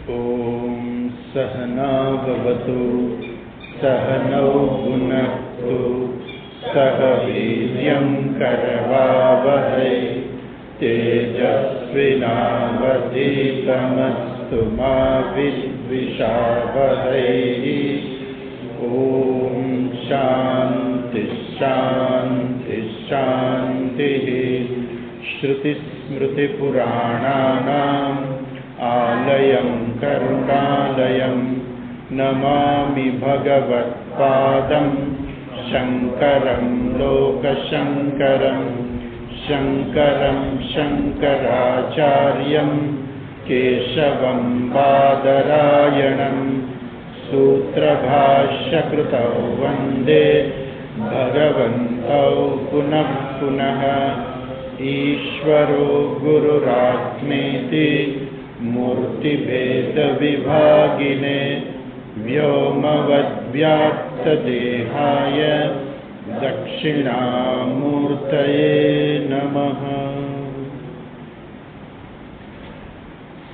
ॐ सहना भवतु सहनौ भुनक्तु सह वीर्यं करवावहै तेजस्विनावधीतमस्तु मा विद्विषावहै। ॐ शान्ति शान्ति शान्तिः। श्रुतिस्मृतिपुराणानाम् आलयं करुणालयं नमामि भगवत्पादं शङ्करं लोकशङ्करं। शङ्करं शङ्कराचार्यं केशवं बादरायणं सूत्रभाष्यकृतौ वन्दे भगवन्तौ पुनः पुनः। ईश्वरो गुरुरात्मेति मूर्तिभेदविभागिने व्योमवद्व्याप्तदेहाय दक्षिणामूर्तये नमः।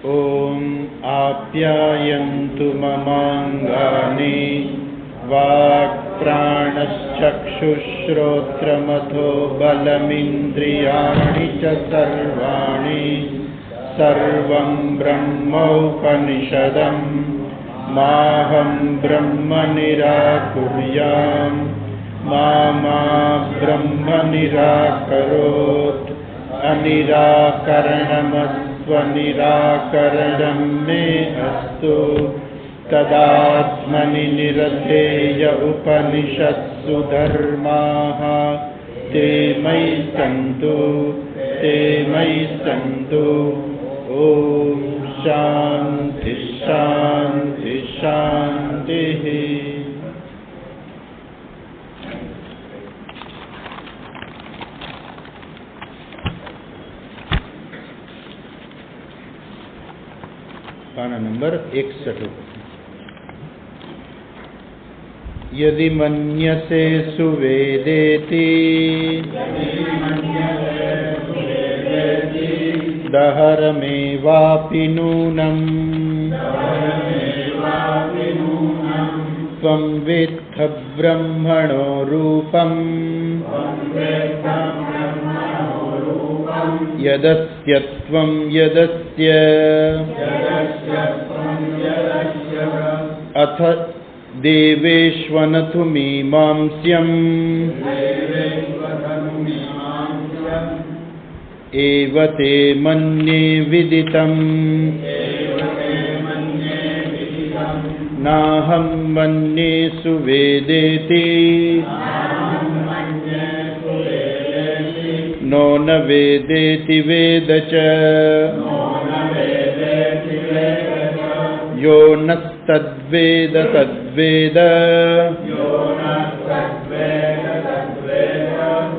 ॐ आप्यायन्तु ममाङ्गानि वाक्प्राणश्चक्षुश्रोत्रमथो बलमिन्द्रियाणि च सर्वाणि। सर्वं ब्रह्मोपनिषदं माहं ब्रह्म निराकुर्याम् मा ब्रह्म निराकरोत्। अनिराकरणमस्त्वनिराकरणं मे अस्तु। तदात्मनि निरतेय उपनिषत्सु धर्माः ते मयि सन्तु ते मयि सन्तु। ॐ शान्ति शान्ति शान्तिः। पाना नंबर 61। यदि मन्यसे सुवेदेति दहरमेवापि नूनम् त्वं वेत्थ ब्रह्मणो रूपम् यदस्य त्वं यदस्य। अथ देवेष्वनथु मीमांस्यम् एव ते मन्ये विदितम्। नाहं मन्ये सुवेदेति नो न वेदेति वेद च। यो नस्तद्वेद तद्वेद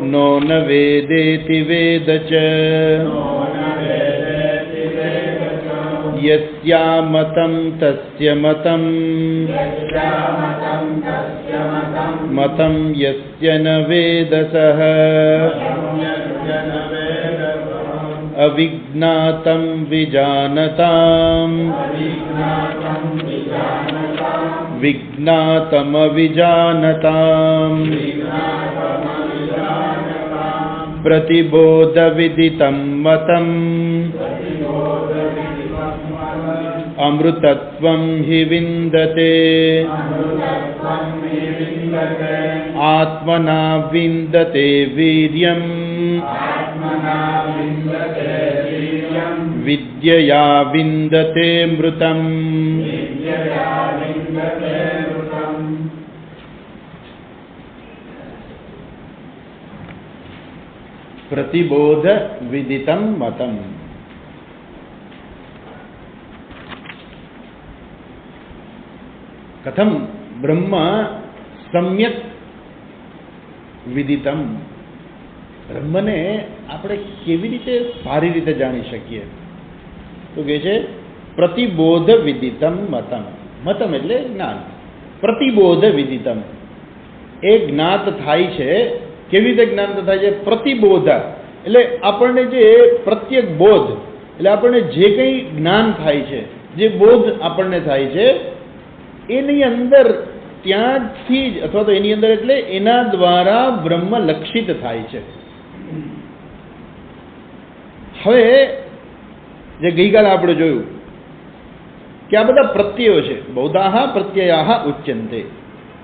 नो न वेदेति वेद च। यस्या मतं तस्य मतं मतं यस्य न वेदसः। अविज्ञातं विजानताम् विज्ञातमविजानताम्। प्रतिबोधविदितं मतम् अमृतत्वं हि विन्दते। आत्मना विन्दते वीर्यम् विद्यया विन्दते मृतम्। प्रतिबोध विदितं मतम्। कथम ब्रह्म सम्यक विदितम। બ્રહ્મને આપણે કેવી રીતે સારી રીતે જાણી શકીએ? તો કહે છે પ્રતિબોધ વિદિતમ મતમ. મતમ એટલે જ્ઞાન. પ્રતિબોધ વિદિતમ એ જ્ઞાત થાય છે. કેવી રીતે જ્ઞાત થાય છે? પ્રતિબોધ એટલે આપણને જે પ્રત્યેક બોધ એટલે આપણને જે કંઈ જ્ઞાન થાય છે જે બોધ આપણને થાય છે એની અંદર ત્યાંથી જ અથવા તો એની અંદર એટલે એના દ્વારા બ્રહ્મ લક્ષિત થાય છે. હવે જે ગઈકાલે આપણે જોયું કે આ બધા પ્રત્યયો છે, બૌદ્ધાહ પ્રત્યયા ઉચ્યંતે,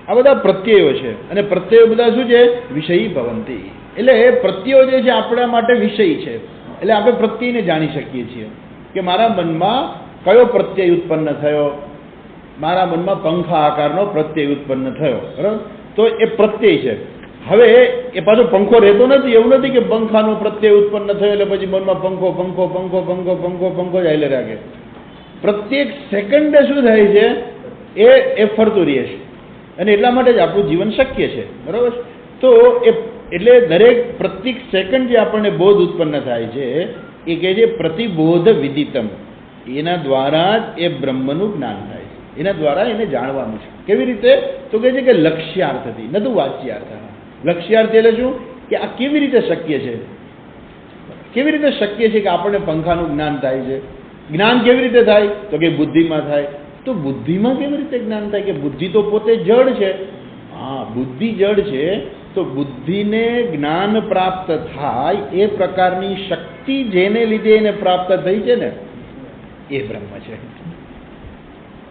આ બધા પ્રત્યયો છે અને પ્રત્યયો બધા શું છે? વિષયી ભવંતી. એટલે એ પ્રત્યયો જે છે આપણા માટે વિષય છે. એટલે આપણે પ્રત્યયને જાણી શકીએ છીએ કે મારા મનમાં કયો પ્રત્યય ઉત્પન્ન થયો. મારા મનમાં પંખા આકારનો પ્રત્યય ઉત્પન્ન થયો, બરાબર? તો એ પ્રત્યય છે. હવે એ પાછો પંખો રહેતો નથી. એવું નથી કે પંખાનો પ્રત્યય ઉત્પન્ન થયો એટલે પછી મનમાં પંખો પંખો પંખો પંખો પંખો પંખો જ હાલે રાખે. પ્રત્યેક સેકન્ડે શું થાય છે? એ ફરતું રહે છે અને એટલા માટે જ આપણું જીવન શક્ય છે, બરાબર? તો એટલે દરેક પ્રત્યેક સેકન્ડ જે આપણને બોધ ઉત્પન્ન થાય છે એ કહે છે પ્રતિબોધ વિદિતમ. એના દ્વારા જ એ બ્રહ્મનું જ્ઞાન થાય છે, એના દ્વારા એને જાણવાનું છે. કેવી રીતે? તો કહે છે કે લક્ષ્યાર્થથી, નતુ વાચ્યાર્થ. લક્ષ્યાર્થ એટલે શું? કે આ કેવી રીતે શક્ય છે? કેવી રીતે શક્ય છે કે આપણને પંખાનું જ્ઞાન થાય છે? જ્ઞાન કેવી રીતે થાય? તો કે બુદ્ધિમાં થાય. તો બુદ્ધિમાં કેવી રીતે જ્ઞાન થાય? કે બુદ્ધિ તો પોતે જડ છે. હા, બુદ્ધિ જડ છે, તો બુદ્ધિને જ્ઞાન પ્રાપ્ત થાય એ પ્રકારની શક્તિ જેને લીધે એને પ્રાપ્ત થઈ છે ને, એ બ્રહ્મ છે.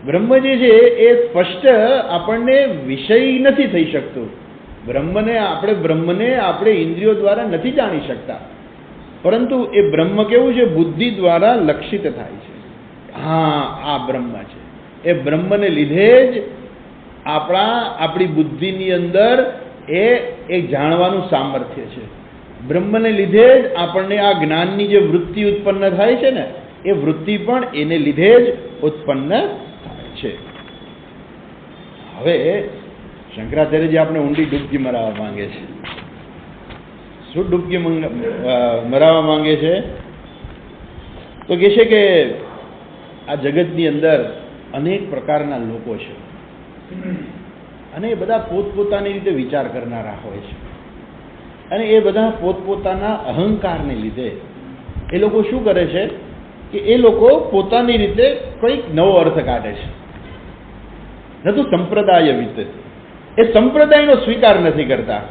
બ્રહ્મ જે છે એ સ્પષ્ટ આપણને વિષય નથી થઈ શકતું. બ્રહ્મને આપણે ઇન્દ્રિયો દ્વારા નથી જાણી શકતા, પરંતુ એ બ્રહ્મ કેવું છે? બુદ્ધિ દ્વારા લક્ષિત થાય છે. હા, આ બ્રહ્મ છે. એ બ્રહ્મને લીધે જ આપણી બુદ્ધિની અંદર એ જાણવાનું સામર્થ્ય છે. બ્રહ્મને લીધે જ આપણને આ જ્ઞાનની જે વૃત્તિ ઉત્પન્ન થાય છે ને, એ વૃત્તિ પણ એને લીધે જ ઉત્પન્ન થાય છે. હવે શંકરાચાર્યજી આપણે ઊંડી ડૂબકી મરાવવા માંગે છે. શું ડૂબકી મરાવવા માંગે છે? તો કહે છે કે આ જગતની અંદર અનેક પ્રકારના લોકો છે અને એ બધા પોતપોતાની રીતે વિચાર કરનારા હોય છે અને એ બધા પોતપોતાના અહંકારને લીધે એ લોકો શું કરે છે કે એ લોકો પોતાની રીતે કંઈક નવો અર્થ કાઢે છે. નતું સંપ્રદાયવિત, એ સંપ્રદાયનો સ્વીકાર નથી કરતા.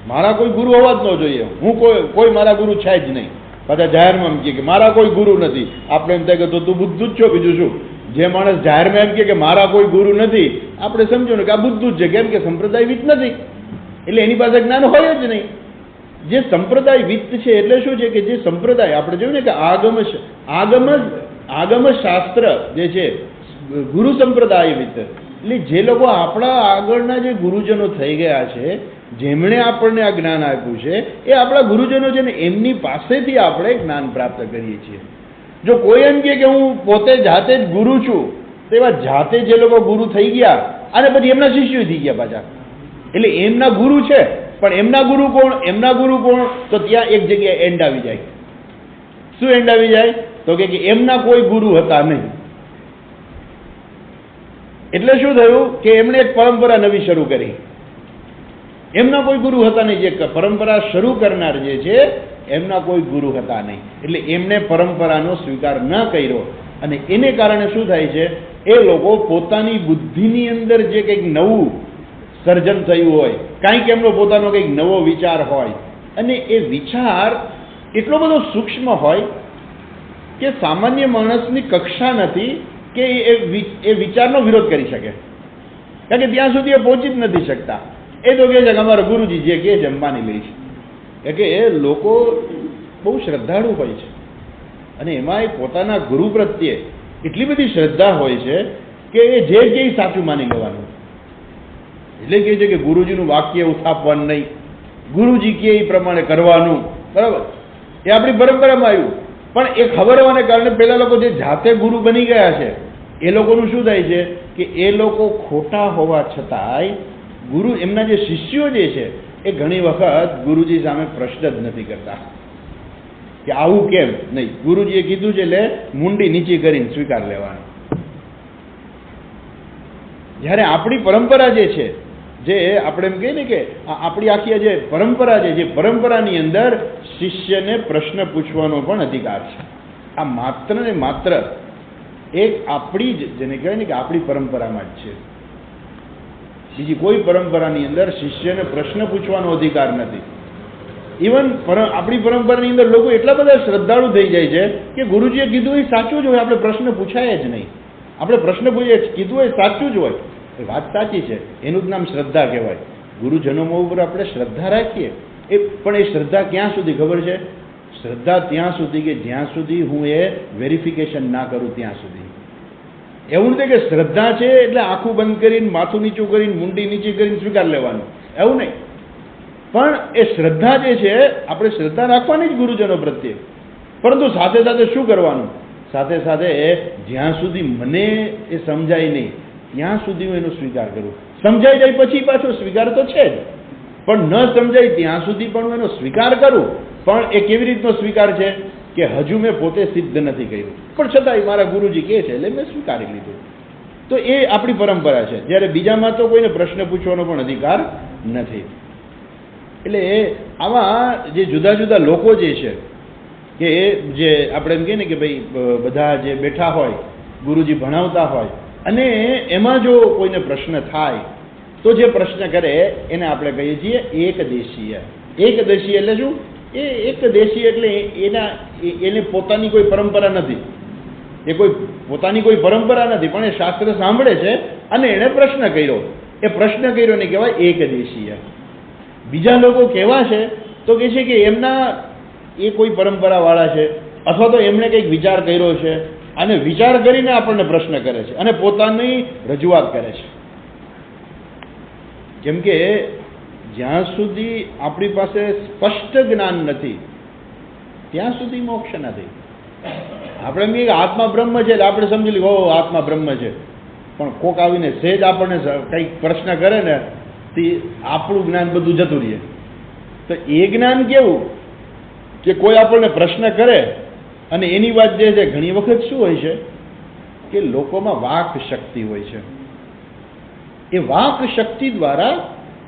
મારા કોઈ ગુરુ હોવા જ ન જોઈએ, હું કોઈ મારા ગુરુ છે જ નહીં. પાછા જાહેરમાં એમ કે મારા કોઈ ગુરુ નથી. આપણે એમ થાય કે તું બુદ્ધુ જ છો, બીજું શું? જે માણસ જાહેરમાં એમ કે મારા કોઈ ગુરુ નથી, આપણે સમજો ને કે આ બુદ્ધુ જ છે. કેમ કે સંપ્રદાયવિત નથી, એટલે એની પાસે જ્ઞાન હોય જ નહીં. જે સંપ્રદાયવિત છે એટલે શું છે કે જે સંપ્રદાય આપણે જોયું ને કે આગમ શાસ્ત્ર જે છે ગુરુ સંપ્રદાયવિત, એટલે જે લોકો આપણા આગળના જે ગુરુજનો થઈ ગયા છે, જેમણે આપણને આ જ્ઞાન આપ્યું છે, એ આપણા ગુરુજનો છે ને, એમની પાસેથી આપણે જ્ઞાન પ્રાપ્ત કરીએ છીએ. જો કોઈ એમ કે હું પોતે જાતે જ ગુરુ છું, તો એવા જાતે જે લોકો ગુરુ થઈ ગયા અને પછી એમના શિષ્યો થઈ ગયા પાછા, એટલે એમના ગુરુ છે, પણ એમના ગુરુ કોણ? તો ત્યાં એક જગ્યાએ એન્ડ આવી જાય. શું એન્ડ આવી જાય? તો કે એમના કોઈ ગુરુ હતા નહીં. એટલે શું થયું કે એમણે એક પરંપરા નવી શરૂ કરી. એમના કોઈ ગુરુ હતા નહીં. જે પરંપરા શરૂ કરનાર જે છે એમના કોઈ ગુરુ હતા નહીં, એટલે એમને પરંપરાનો સ્વીકાર ન કર્યો અને એને કારણે શું થાય છે? એ લોકો પોતાની બુદ્ધિની અંદર જે કંઈક નવું સર્જન થયું હોય, કાંઈક એમનો પોતાનો કંઈક નવો વિચાર હોય, અને એ વિચાર એટલો બધો સૂક્ષ્મ હોય કે સામાન્ય માણસની કક્ષા નથી કે એ વિચારનો વિરોધ કરી શકે, કારણ કે ત્યાં સુધી એ પહોંચી જ નથી શકતા. એ તો કહે છે કે અમારા ગુરુજી જે કહે છે માની લઈશ. કે એ લોકો બહુ શ્રદ્ધાળુ હોય છે અને એમાં એ પોતાના ગુરુ પ્રત્યે એટલી બધી શ્રદ્ધા હોય છે કે એ જે કે સાચું માની લેવાનું. એટલે કહે છે કે ગુરુજીનું વાક્ય એવું સ્થાપવાનું નહીં, ગુરુજી કે એ પ્રમાણે કરવાનું, બરાબર? એ આપણી પરંપરામાં આવ્યું. પણ એ ખબર હોવાને કારણે પેલા લોકો જે જાતે ગુરુ બની ગયા છે, એ લોકોનું શું થાય છે કે એ લોકો ખોટા હોવા છતાંય ગુરુ, એમના જે શિષ્યો જે છે એ ઘણી વખત ગુરુજી સામે પ્રશ્ન જ નથી કરતા કે આવું કેમ નહીં. ગુરુજીએ કીધું છે એટલે મુંડી નીચી કરીને સ્વીકાર લેવાનો. જ્યારે આપણી પરંપરા જે છે, જે આપણે એમ કહીએ ને કે આપણી આખી જે પરંપરા છે, જે પરંપરાની અંદર શિષ્યને પ્રશ્ન પૂછવાનો પણ અધિકાર છે. આ માત્ર ને માત્ર એક આપણી જ જેને કહેવાય ને કે આપણી પરંપરામાં જ છે. બીજી કોઈ પરંપરાની અંદર શિષ્યને પ્રશ્ન પૂછવાનો અધિકાર નથી. ઇવન આપણી પરંપરાની અંદર લોકો એટલા બધા શ્રદ્ધાળુ થઈ જાય છે કે ગુરુજીએ કીધું એ સાચું જ હોય, આપણે પ્રશ્ન પૂછાય જ નહીં. આપણે પ્રશ્ન પૂછીએ કીધું હોય સાચું જ હોય, એ વાત સાચી છે, એનું જ નામ શ્રદ્ધા કહેવાય. ગુરુજનો ઉપર આપણે શ્રદ્ધા રાખીએ પણ એ શ્રદ્ધા ક્યાં સુધી ખબર છે? શ્રદ્ધા ત્યાં સુધી કે જ્યાં સુધી હું એ વેરિફિકેશન ના કરું ત્યાં સુધી. એવું નથી કે શ્રદ્ધા છે એટલે આંખું બંધ કરીને માથું નીચું કરીને મુંડી નીચી કરીને સ્વીકાર લેવાનું, એવું નહીં. પણ એ શ્રદ્ધા જે છે આપણે શ્રદ્ધા રાખવાની જ ગુરુજનો પ્રત્યે, પરંતુ સાથે સાથે શું કરવાનું? સાથે સાથે જ્યાં સુધી મને એ સમજાય નહીં ત્યાં સુધી હું એનો સ્વીકાર કરું. સમજાઈ જાય પછી પાછો સ્વીકાર તો છે જ, પણ ન સમજાય ત્યાં સુધી પણ હું એનો સ્વીકાર કરું. પણ એ કેવી રીતનો સ્વીકાર છે કે હજુ મેં પોતે સિદ્ધ નથી કર્યું, પણ છતાંય મારા ગુરુજી કહે છે એટલે મેં સ્વીકારી લીધું. તો એ આપણી પરંપરા છે. જ્યારે બીજામાં તો કોઈને પ્રશ્ન પૂછવાનો પણ અધિકાર નથી. એટલે આવા જે જુદા જુદા લોકો જે છે કે જે આપણે એમ કહીએ ને કે ભાઈ બધા જે બેઠા હોય, ગુરુજી ભણાવતા હોય, અને એમાં જો કોઈને પ્રશ્ન થાય તો જે પ્રશ્ન કરે એને આપણે કહીએ છીએ એકદેશીય. એકદેશીય એટલે શું? એ એકદેશીય એટલે એને પોતાની કોઈ પરંપરા નથી, એ કોઈ પોતાની કોઈ પરંપરા નથી, પણ એ શાસ્ત્ર સાંભળે છે અને એણે પ્રશ્ન કર્યો. એ પ્રશ્ન કર્યો ને કહેવાય એકદેશીય. બીજા લોકો કેવા છે તો કહે છે કે એમના એ કોઈ પરંપરાવાળા છે, અથવા તો એમણે કંઈક વિચાર કર્યો છે અને વિચાર કરીને આપણને પ્રશ્ન કરે છે અને પોતાની રજૂઆત કરે છે. કેમ કે જ્યાં સુધી આપણી પાસે સ્પષ્ટ જ્ઞાન નથી ત્યાં સુધી મોક્ષ નથી. આપણે એમ કહીએ કે આત્મા બ્રહ્મ છે એટલે આપણે સમજી લઈએ ઓ આત્મા બ્રહ્મ છે, પણ કોક આવીને સહેજ આપણને કંઈક પ્રશ્ન કરે ને તે આપણું જ્ઞાન બધું જતું રહે. તો એ જ્ઞાન કેવું કે કોઈ આપણને પ્રશ્ન કરે અને એની વાત જે છે ઘણી વખત શું હોય છે કે લોકોમાં વાક શક્તિ હોય છે. એ વાક શક્તિ દ્વારા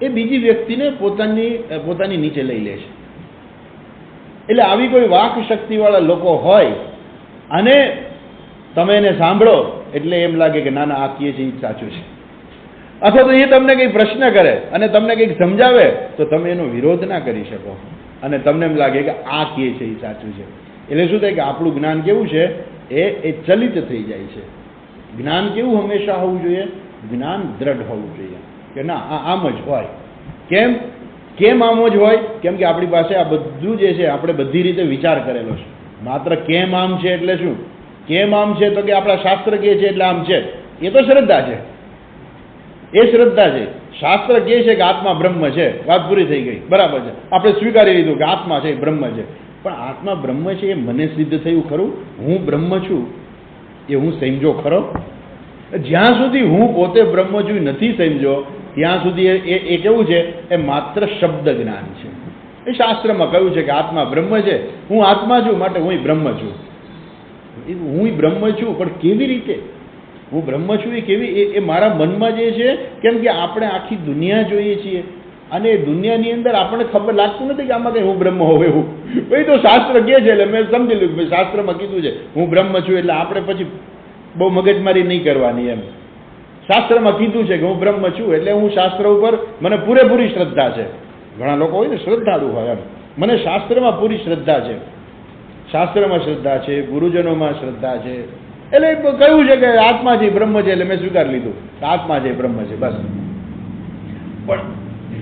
એ બીજી વ્યક્તિને પોતાની નીચે લઈ લે છે. એટલે આવી કોઈ વાક શક્તિવાળા લોકો હોય અને તમે એને સાંભળો એટલે એમ લાગે કે ના ના આ કહે છે એ સાચું છે, અથવા તો એ તમને કંઈ પ્રશ્ન કરે અને તમને કંઈક સમજાવે તો તમે એનો વિરોધ ના કરી શકો અને તમને એમ લાગે કે આ કહે છે એ સાચું છે. એટલે શું થાય કે આપણું જ્ઞાન કેવું છે એ ચલિત થઈ જાય છે. જ્ઞાન કેવું હંમેશા હોવું જોઈએ? જ્ઞાન દ્રઢ હોવું જોઈએ કે ના આ આમ જ હોય. કેમ આમ જ હોય? કેમ કે આપણી પાસે આ બધું જે છે આપણે બધી રીતે વિચાર કરેલો છે. માત્ર કેમ આમ છે એટલે શું? કેમ આમ છે તો કે આપણા શાસ્ત્ર કહે છે એટલે આમ છે, એ તો શ્રદ્ધા છે. એ શ્રદ્ધા છે. શાસ્ત્ર કહે છે કે આત્મા બ્રહ્મ છે, વાત પૂરી થઈ ગઈ, બરાબર છે, આપણે સ્વીકારી લીધું કે આત્મા છે બ્રહ્મ છે. પણ આત્મા બ્રહ્મ છે એ મને સિદ્ધ થયું ખરું? હું બ્રહ્મ છું એ હું સમજો ખરો? જ્યાં સુધી હું પોતે બ્રહ્મ છું નથી સમજો ત્યાં સુધી એ કેવું છે? એ માત્ર શબ્દ જ્ઞાન છે. એ શાસ્ત્રમાં કહ્યું છે કે આત્મા બ્રહ્મ છે, હું આત્મા છું માટે હું બ્રહ્મ છું. હું બ્રહ્મ છું પણ કેવી રીતે હું બ્રહ્મ છું? એ કેવી? એ મારા મનમાં જે છે. કેમ કે આપણે આખી દુનિયા જોઈએ છીએ અને એ દુનિયાની અંદર આપણને ખબર લાગતું નથી કે આમાં કંઈ હું બ્રહ્મ હોઉં એવું. ભાઈ તો શાસ્ત્ર કહે છે એટલે મેં સમજી લીધું ભાઈ શાસ્ત્રમાં કીધું છે હું બ્રહ્મ છું એટલે આપણે પછી બહુ મગજમારી નહીં કરવાની. એમ શાસ્ત્રમાં કીધું છે કે હું બ્રહ્મ છું એટલે હું શાસ્ત્ર ઉપર મને પૂરેપૂરી શ્રદ્ધા છે. ઘણા લોકો હોય ને શ્રદ્ધાળુ હોય, એમ મને શાસ્ત્રમાં પૂરી શ્રદ્ધા છે, શાસ્ત્રમાં શ્રદ્ધા છે, ગુરુજનોમાં શ્રદ્ધા છે. એટલે કહ્યું છે કે આત્મા છે બ્રહ્મ છે એટલે મેં સ્વીકાર લીધું આત્મા છે બ્રહ્મ છે બસ. પણ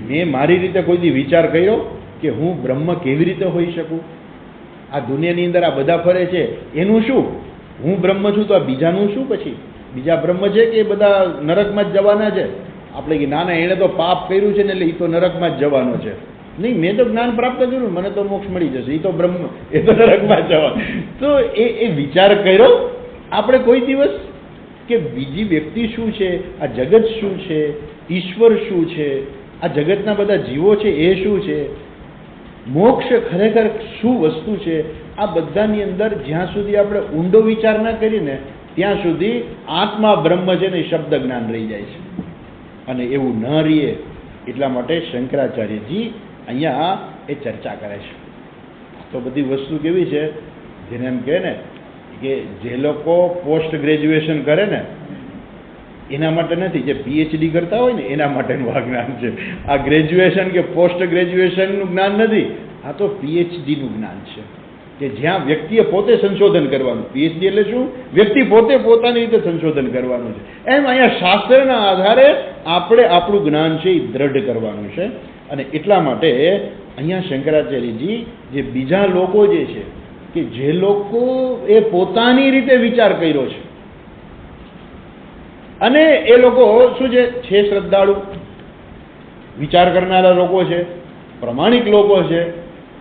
મેં મારી રીતે કોઈ દી વિચાર કર્યો કે હું બ્રહ્મ કેવી રીતે હોઈ શકું? આ દુનિયાની અંદર આ બધા ફરે છે એનું શું? હું બ્રહ્મ છું તો આ બીજાનું શું? પછી બીજા બ્રહ્મ છે કે એ બધા નરકમાં જ જવાના છે? આપણે કે ના ના એણે તો પાપ કર્યું છે ને એટલે એ તો નરકમાં જ જવાનો છે. નહીં, મેં તો જ્ઞાન પ્રાપ્ત કર્યું, મને તો મોક્ષ મળી જશે, એ તો બ્રહ્મ, એ તો નરકમાં જ જવાનો. તો એ વિચાર કર્યો આપણે કોઈ દિવસ કે બીજી વ્યક્તિ શું છે, આ જગત શું છે, ઈશ્વર શું છે, આ જગતના બધા જીવો છે એ શું છે, મોક્ષ ખરેખર શું વસ્તુ છે? આ બધાની અંદર જ્યાં સુધી આપણે ઊંડો વિચાર ના કરીને ત્યાં સુધી આત્મા બ્રહ્મ છે ને શબ્દ જ્ઞાન રહી જાય છે. અને એવું ન રહીએ એટલા માટે શંકરાચાર્યજી અહીંયા એ ચર્ચા કરે છે. તો બધી વસ્તુ કેવી છે જેને એમ કહે ને કે જે લોકો પોસ્ટ ગ્રેજ્યુએશન કરે ને એના માટે નથી, જે પીએચડી કરતા હોય ને એના માટેનું આ જ્ઞાન છે. આ ગ્રેજ્યુએશન કે પોસ્ટ ગ્રેજ્યુએશનનું જ્ઞાન નથી, આ તો પીએચડીનું જ્ઞાન છે, કે જ્યાં વ્યક્તિએ પોતે સંશોધન કરવાનું. પીએચડી એટલે શું? વ્યક્તિ પોતે પોતાની રીતે સંશોધન કરવાનું છે. એમ અહીંયા શાસ્ત્રના આધારે આપણે આપણું જ્ઞાન છે એ દ્રઢ કરવાનું છે. અને એટલા માટે અહીંયા શંકરાચાર્યજી જે બીજા લોકો જે છે કે જે લોકો એ પોતાની રીતે વિચાર કર્યો છે અને એ લોકો શું છે શ્રદ્ધાળુ વિચાર કરનારા લોકો છે, પ્રમાણિક લોકો છે,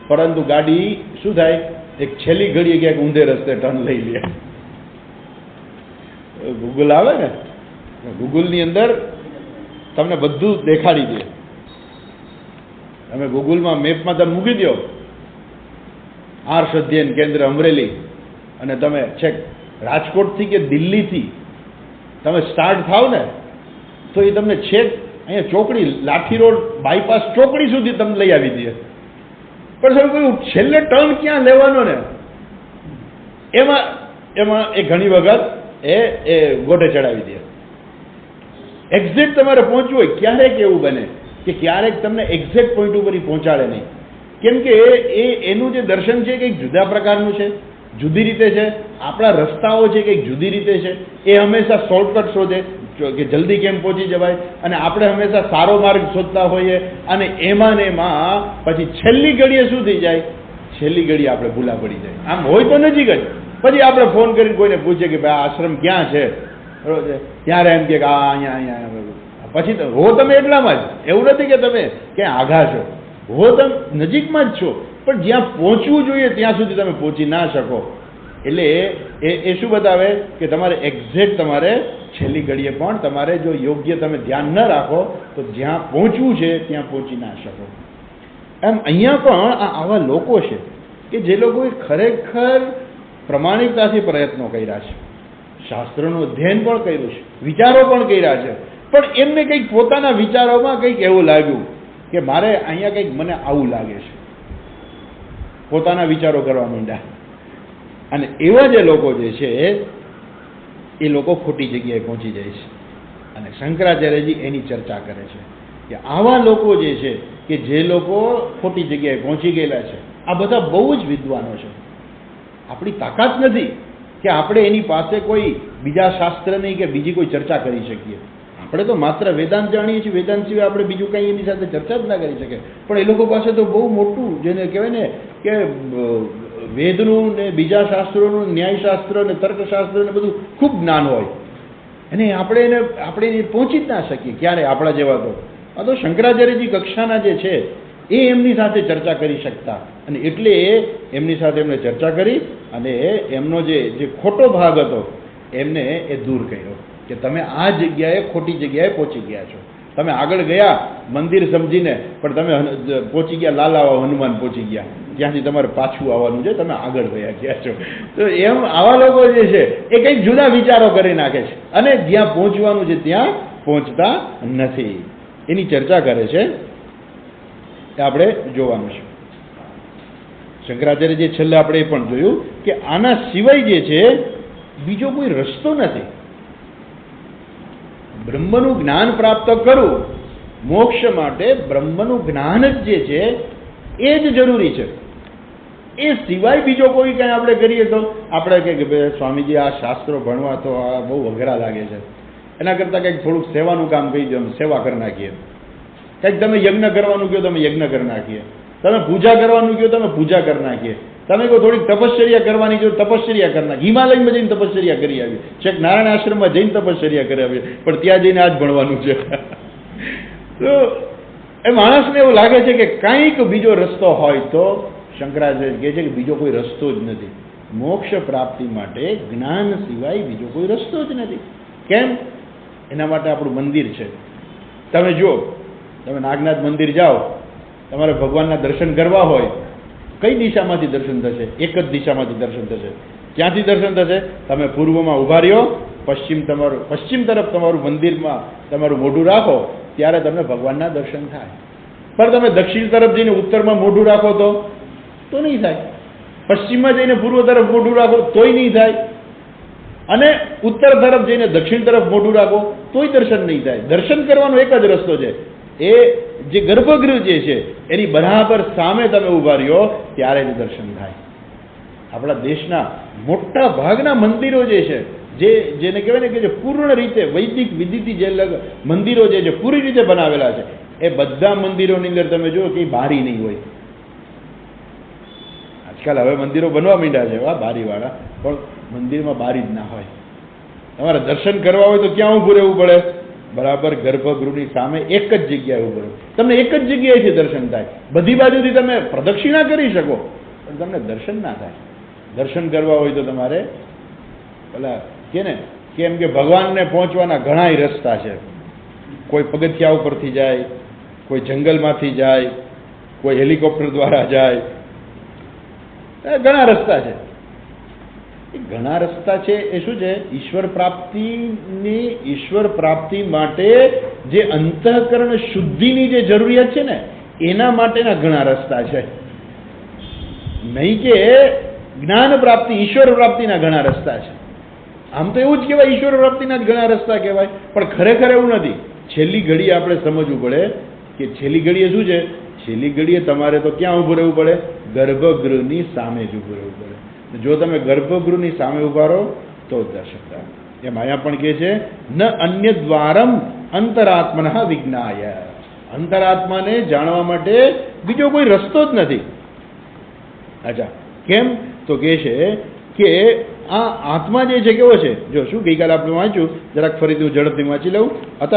પરંતુ ગાડી શું થાય, એક છેલ્લી ઘડીએ ક્યાંક ઊંધે રસ્તે ટર્ન લઈ લે. ગૂગલ આવે ને, ગૂગલની અંદર તમને બધું દેખાડી દે. તમે ગૂગલમાં મેપમાં તમે મૂકી દો આર્ષ અધ્યયન કેન્દ્ર અમરેલી, અને તમે છેક રાજકોટથી કે દિલ્હીથી તમે સ્ટાર્ટ થાવ ને તો એ તમને છેક અહીંયા ચોકડી લાઠી રોડ બાયપાસ ચોકડી સુધી તમને લઈ આવી દે. પણ સર કોઈ છેલ્લે ટર્ન ક્યાં લેવાનો ને એમાં એ ઘણી વખત એ ગોટે ચડાવી દે. એક્ઝેક્ટ તમારે પહોંચવું હોય, ક્યારેક એવું બને કે ક્યારેક તમને એક્ઝેક્ટ પોઈન્ટ ઉપર પહોંચાડે નહીં, કેમ કે એનું જે દર્શન છે કંઈક જુદા પ્રકારનું છે, જુદી રીતે છે. આપણા રસ્તાઓ છે કંઈક જુદી રીતે છે. એ હંમેશા શોર્ટકટ શોધે કે જલ્દી કેમ પહોંચી જવાય, અને આપણે હંમેશા સારો માર્ગ શોધતા હોઈએ, અને એમાં ને એમાં પછી છેલ્લી ઘડીએ શું થઈ જાય, છેલ્લી ઘડીએ આપણે ભૂલા પડી જાય. આમ હોય તો નજીક જ, પછી આપણે ફોન કરીને કોઈને પૂછીએ કે ભાઈ આશ્રમ ક્યાં છે, બરોબર છે, ત્યારે એમ કે અહીંયા પછી તો હો તમે એટલામાં જ. એવું નથી કે તમે ક્યાંય આઘા છો, હો તમે નજીકમાં જ છો, પણ જ્યાં પહોંચવું જોઈએ ત્યાં સુધી તમે પહોંચી ના શકો. એટલે એ શું બતાવે કે તમારે એક્ઝેક્ટ તમારે છેલ્લી ઘડીએ પણ તમારે જો યોગ્ય તમે ધ્યાન ન રાખો તો જ્યાં પહોંચવું છે ત્યાં પહોંચી ના શકો. એમ અહીંયા પણ આવા લોકો છે કે જે લોકોએ ખરેખર પ્રમાણિકતાથી પ્રયત્નો કર્યા છે, શાસ્ત્રનું અધ્યયન પણ કર્યું છે, વિચારો પણ કર્યા છે, પણ એમને કંઈક પોતાના વિચારોમાં કંઈક એવું લાગ્યું કે મારે અહીંયા કંઈક મને આવું લાગે છે, પોતાના વિચારો કરવા માંડ્યા. અને એવા જે લોકો જે છે એ લોકો ખોટી જગ્યાએ પહોંચી જાય છે. અને શંકરાચાર્યજી એની ચર્ચા કરે છે કે આવા લોકો જે છે કે જે લોકો ખોટી જગ્યાએ પહોંચી ગયેલા છે, આ બધા બહુ જ વિદ્વાનો છે. આપણી તાકાત નથી કે આપણે એની પાસે કોઈ બીજા શાસ્ત્રની કે બીજી કોઈ ચર્ચા કરી શકીએ. આપણે તો માત્ર વેદાંત જાણીએ છીએ, વેદાંત સિવાય આપણે બીજું કંઈ એની સાથે ચર્ચા જ ના કરી શકીએ. પણ એ લોકો પાસે તો બહુ મોટું, જેને કહેવાય ને કે વેદનું ને બીજા શાસ્ત્રોનું, ન્યાયશાસ્ત્ર ને તર્કશાસ્ત્ર ને બધું ખૂબ જ્ઞાન હોય, અને આપણે એને પહોંચી જ ના શકીએ ક્યારે આપણા જેવા તો. આ તો શંકરાચાર્યજી કક્ષાના જે છે એ એમની સાથે ચર્ચા કરી શકતા, અને એટલે એમની સાથે એમને ચર્ચા કરી અને એમનો જે ખોટો ભાગ હતો એમને એ દૂર કર્યો કે તમે આ જગ્યાએ ખોટી જગ્યાએ પહોંચી ગયા છો. તમે આગળ ગયા મંદિર સમજીને, પણ તમે પહોંચી ગયા લાલાવા હનુમાન પહોંચી ગયા, ત્યાંથી તમારે પાછું આવવાનું છે, તમે આગળ ગયા છો. તો એમ આવા લોકો જે છે એ કંઈક જુદા વિચારો કરી નાખે છે અને જ્યાં પહોંચવાનું છે ત્યાં પહોંચતા નથી. એની ચર્ચા કરે છે, આપણે જોવાનું છે. શંકરાચાર્ય જે છેલ્લે આપણે એ પણ જોયું કે આના સિવાય જે છે બીજો કોઈ રસ્તો નથી. બ્રહ્મનું જ્ઞાન પ્રાપ્ત કરવું મોક્ષ માટે બ્રહ્મનું જ્ઞાન જ જે છે એ જ જરૂરી છે. એ સિવાય બીજો કોઈ કંઈ આપણે કરીએ તો આપણે કે ભાઈ સ્વામીજી આ શાસ્ત્રો ભણવા તો આ બહુ અઘરા લાગે છે, એના કરતાં કંઈક થોડુંક સેવાનું કામ કહી દો, સેવા કરી નાખીએ. કંઈક તમે યજ્ઞ કરવાનું કહો, તમે યજ્ઞ કરી નાખીએ. તમે પૂજા કરવાનું કહો, તમે પૂજા કરી નાખીએ. તમે કહો થોડીક તપશ્ચર્યા કરવાની જો, તપશ્ચર્યા કરી નાખી. હિમાલયમાં જઈને તપશ્ચર્યા કરી આવી, છેક નારાયણ આશ્રમમાં જઈને તપશ્ચર્યા કરી આવી, પણ ત્યાં જઈને આ જ ભણવાનું છે. તો એ માણસને એવું લાગે છે કે કંઈક બીજો રસ્તો હોય તો શંકરાચાર્ય કહે છે કે બીજો કોઈ રસ્તો જ નથી. મોક્ષ પ્રાપ્તિ માટે જ્ઞાન સિવાય બીજો કોઈ રસ્તો જ નથી. કેમ? એના માટે આપણું મંદિર છે. તમે જુઓ, તમે નાગનાથ મંદિર જાઓ, તમારે ભગવાનના દર્શન કરવા હોય, કઈ દિશામાંથી દર્શન થશે? એક જ દિશામાંથી દર્શન થશે. ક્યાંથી દર્શન થશે? તમે પૂર્વમાં ઊભા રહ્યો, પશ્ચિમ તરફ તમારું મંદિરમાં તમારું મોઢું રાખો, ત્યારે તમને ભગવાનના દર્શન થાય. પણ તમે દક્ષિણ તરફ જઈને ઉત્તરમાં મોઢું રાખો તો નહીં થાય. પશ્ચિમમાં જઈને પૂર્વ તરફ મોઢું રાખો તોય નહીં થાય, અને ઉત્તર તરફ જઈને દક્ષિણ તરફ મોઢું રાખો તોય દર્શન નહીં થાય. દર્શન કરવાનો એક જ રસ્તો છે, એ જે ગર્ભગૃહ જે છે એની બરાબર સામે તમે ઉભા રહ્યો ત્યારે જ દર્શન થાય. આપણા દેશના મોટા ભાગના મંદિરો જે છે, જેને કહેવાય ને કે જે પૂર્ણ રીતે વૈદિક વિધિથી જે મંદિરો જે છે પૂરી રીતે બનાવેલા છે, એ બધા મંદિરોની અંદર તમે જુઓ કે બારી નહીં હોય. આજકાલ હવે મંદિરો બનવા માંડ્યા છે બારીવાળા, પણ મંદિરમાં બારી જ ના હોય. તમારે દર્શન કરવા હોય તો ક્યાં ઊભું રહેવું પડે? બરાબર ગર્ભગૃહની સામે એક જ જગ્યાએ ઊભું રહેવું. તમને એક જ જગ્યાએથી દર્શન થાય. બધી બાજુથી તમે પ્રદક્ષિણા કરી શકો પણ તમને દર્શન ના થાય. દર્શન કરવા હોય તો તમારે પેલા કેમ કે ભગવાનને પહોંચવાના ઘણા રસ્તા છે. કોઈ પગથિયા ઉપરથી જાય, કોઈ જંગલમાંથી જાય, કોઈ હેલિકોપ્ટર દ્વારા જાય, ઘણા રસ્તા છે. એ ઘણા રસ્તા છે એ શું છે? ઈશ્વર પ્રાપ્તિ માટે જે અંતઃકરણ શુદ્ધિની જે જરૂરિયાત છે ને એના માટેના ઘણા રસ્તા છે. નહીં કે જ્ઞાન પ્રાપ્તિ, ઈશ્વર પ્રાપ્તિના ઘણા રસ્તા છે. આમ તો એવું જ કહેવાય ઈશ્વર પ્રાપ્તિના જ ઘણા રસ્તા કહેવાય, પણ ખરેખર એવું નથી. છેલ્લી ઘડીએ આપણે સમજવું પડે કે છેલ્લી ઘડીએ શું છે? છેલ્લી ઘડીએ તમારે તો ક્યાં ઊભું રહેવું પડે? ગર્ભગૃહની સામે જ ઊભું રહેવું પડે. જો તમે ગર્ભગૃહની સામે ઉભા રહો તો જ દર્શન થાય. એમ અહીંયા પણ કહે છે ન અન્ય દ્વારમ અંતરાત્મનઃ વિજ્ઞાય. અંતરાત્માને જાણવા માટે બીજો કોઈ રસ્તો જ નથી. અચ્છા, કેમ? તો કહે છે કે આ આત્મા જે છે કેવો છે? જો શું ગઈકાલે આપણે વાંચ્યું, જરાક ફરીથી હું ઝડપથી વાંચી લઉં. અતઃ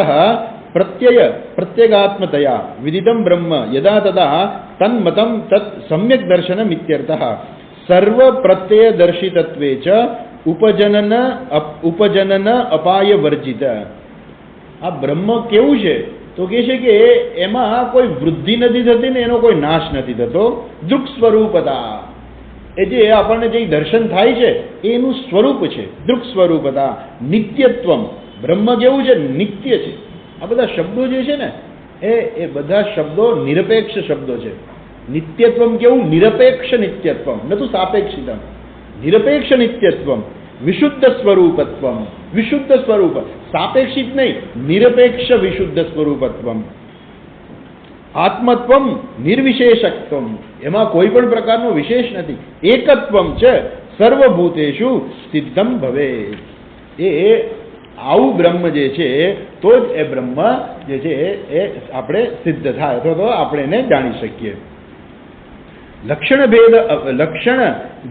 પ્રત્યેગાત્મતયા વિદિતમ બ્રહ્મ યદા તદા તન્મતમ તત્ સમ્યક દર્શનમ ઇત્યર્થઃ. સર્વ પ્રત્યય દર્શિતત્વે ચ ઉપજનન અપાય વર્જિત. આ બ્રહ્મ કેવું છે? તો કહે છે કે એમાં કોઈ વૃદ્ધિ નથી થતી ને એનો કોઈ નાશ નથી થતો. દૃક સ્વરૂપતા, એ જે આપણને જે દર્શન થાય છે એનું સ્વરૂપ છે દૃક સ્વરૂપતા. નિત્યત્વમ, બ્રહ્મ કેવું છે? નિત્ય છે. આ બધા શબ્દો જે છે ને એ બધા શબ્દો નિરપેક્ષ શબ્દો છે. નિત્યત્વમ કેવું? નિરપેક્ષ નિત્યત્વમ, ન તો સાપેક્ષિતમ. નિરપેક્ષ નિત્યત્વમ. વિશુદ્ધ સ્વરૂપત્વમ, વિશુદ્ધ સ્વરૂપ, સાપેક્ષિત નહીં, નિરપેક્ષ વિશુદ્ધ સ્વરૂપત્વમ. આત્મત્વમ નિર્વિશેષકત્વમ, એમાં કોઈ પણ પ્રકારનો વિશેષ નથી. એકત્વમ છે સર્વભૂતેષુ સિદ્ધમ ભવે. એ આવું બ્રહ્મ જે છે તો જ એ બ્રહ્મ જે છે એ આપણે સિદ્ધ થાય અથવા તો આપણે એને જાણી શકીએ. લક્ષણ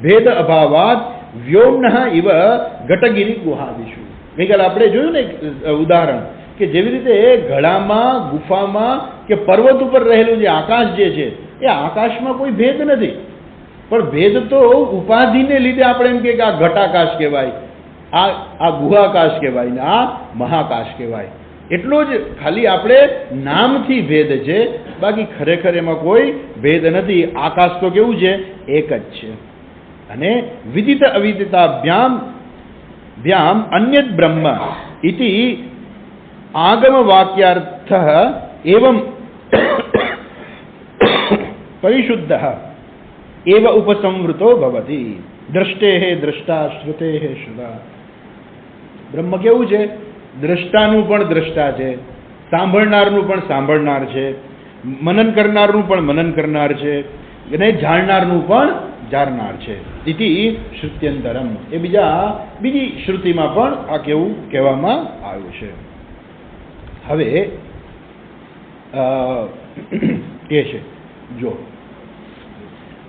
ભેદ અભાવાત વ્યોમનઃ ઇવ ઘટગિરી ગુહાદિષુ. ગઈકાલે આપણે જોયું ને ઉદાહરણ કે જેવી રીતે ગળામાં, ગુફામાં કે પર્વત ઉપર રહેલું જે આકાશ જે છે એ આકાશમાં કોઈ ભેદ નથી, પણ ભેદ તો ઉપાધિને લીધે આપણે એમ કે આ ઘટાકાશ કહેવાય, આ ગુહાકાશ કહેવાય ને આ મહાકાશ કહેવાય. એટલો જ ખાલી આપણે નામથી ભેદ છે, બાકી ખરેખર એમાં કોઈ ભેદ નથી. આકાશ તો કેવું છે? એક જ છે. અને વિદિત અવિદિતાભ્યામ અન્યત બ્રહ્મ ઇતિ આગમ વાક્યાર્થ એવં પરિશુદ્ધ એવ ઉપસંવૃતો ભવતિ. દ્રષ્ટેઃ દ્રષ્ટા, શ્રુતેઃ શ્રુતા. બ્રહ્મ કેવું છે? દ્રષ્ટાનું પણ દ્રષ્ટા છે, સાંભળનારનું પણ સાંભળનાર છે, મનન કરનારનું પણ મનન કરનાર છે, અને જાણનારનું પણ જાણનાર છે. ઇતિ શ્રુત્યંતરમ. એ બીજી શ્રુતિમાં પણ આ કેવું કહેવામાં આવ્યું છે. હવે કે છે જો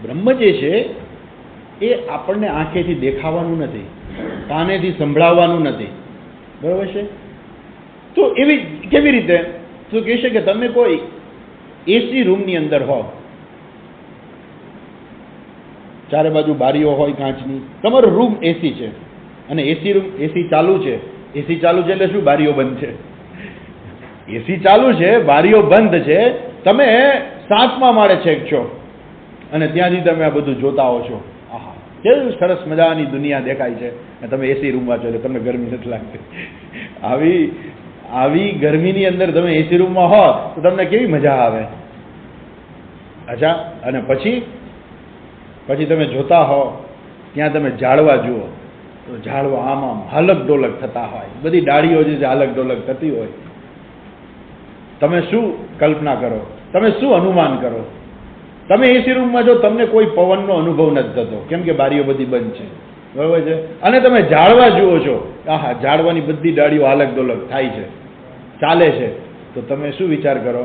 બ્રહ્મ જે છે એ આપણને આંખેથી દેખાવાનું નથી, કાનેથી સંભળાવવાનું નથી, બરાબર છે? તો એવી કેવી રીતે? તો કહેશે કે તમે કોઈ એસી રૂમની અંદર હો, ચારે બાજુ બારીઓ હોય કાચની, તમારો રૂમ એસી છે અને એસી ચાલુ છે. એસી ચાલુ છે એટલે શું? બારીઓ બંધ છે. એસી ચાલુ છે, બારીઓ બંધ છે, તમે 7મા માળે છેક છો અને ત્યાંથી તમે આ બધું જોતા હો છો. આહા, કેવી સરસ મજાની દુનિયા દેખાય છે, અને તમે એસી રૂમમાં છો એટલે તમને ગરમી નથી લાગતી. આવી ગરમીની અંદર તમે એસી રૂમમાં હો તો તમને કેવી મજા આવે. અચ્છા, અને પછી પછી તમે જોતા હો ત્યાં તમે ઝાડવા જુઓ તો ઝાડવા આમ આમ હાલક ડોલક થતા હોય, બધી ડાળીઓ જે હાલક ડોલક થતી હોય, તમે શું કલ્પના કરો, તમે શું અનુમાન કરો? તમે એસી રૂમમાં જો તમને કોઈ પવનનો અનુભવ નથી થતો, કેમ કે બારીઓ બધી બંધ છે, બરાબર છે, અને તમે ઝાડવા જુઓ છો, આહા ઝાડવાની બધી ડાળીઓ હાલક ડોલક થાય છે, ચાલે છે, તો તમે શું વિચાર કરો?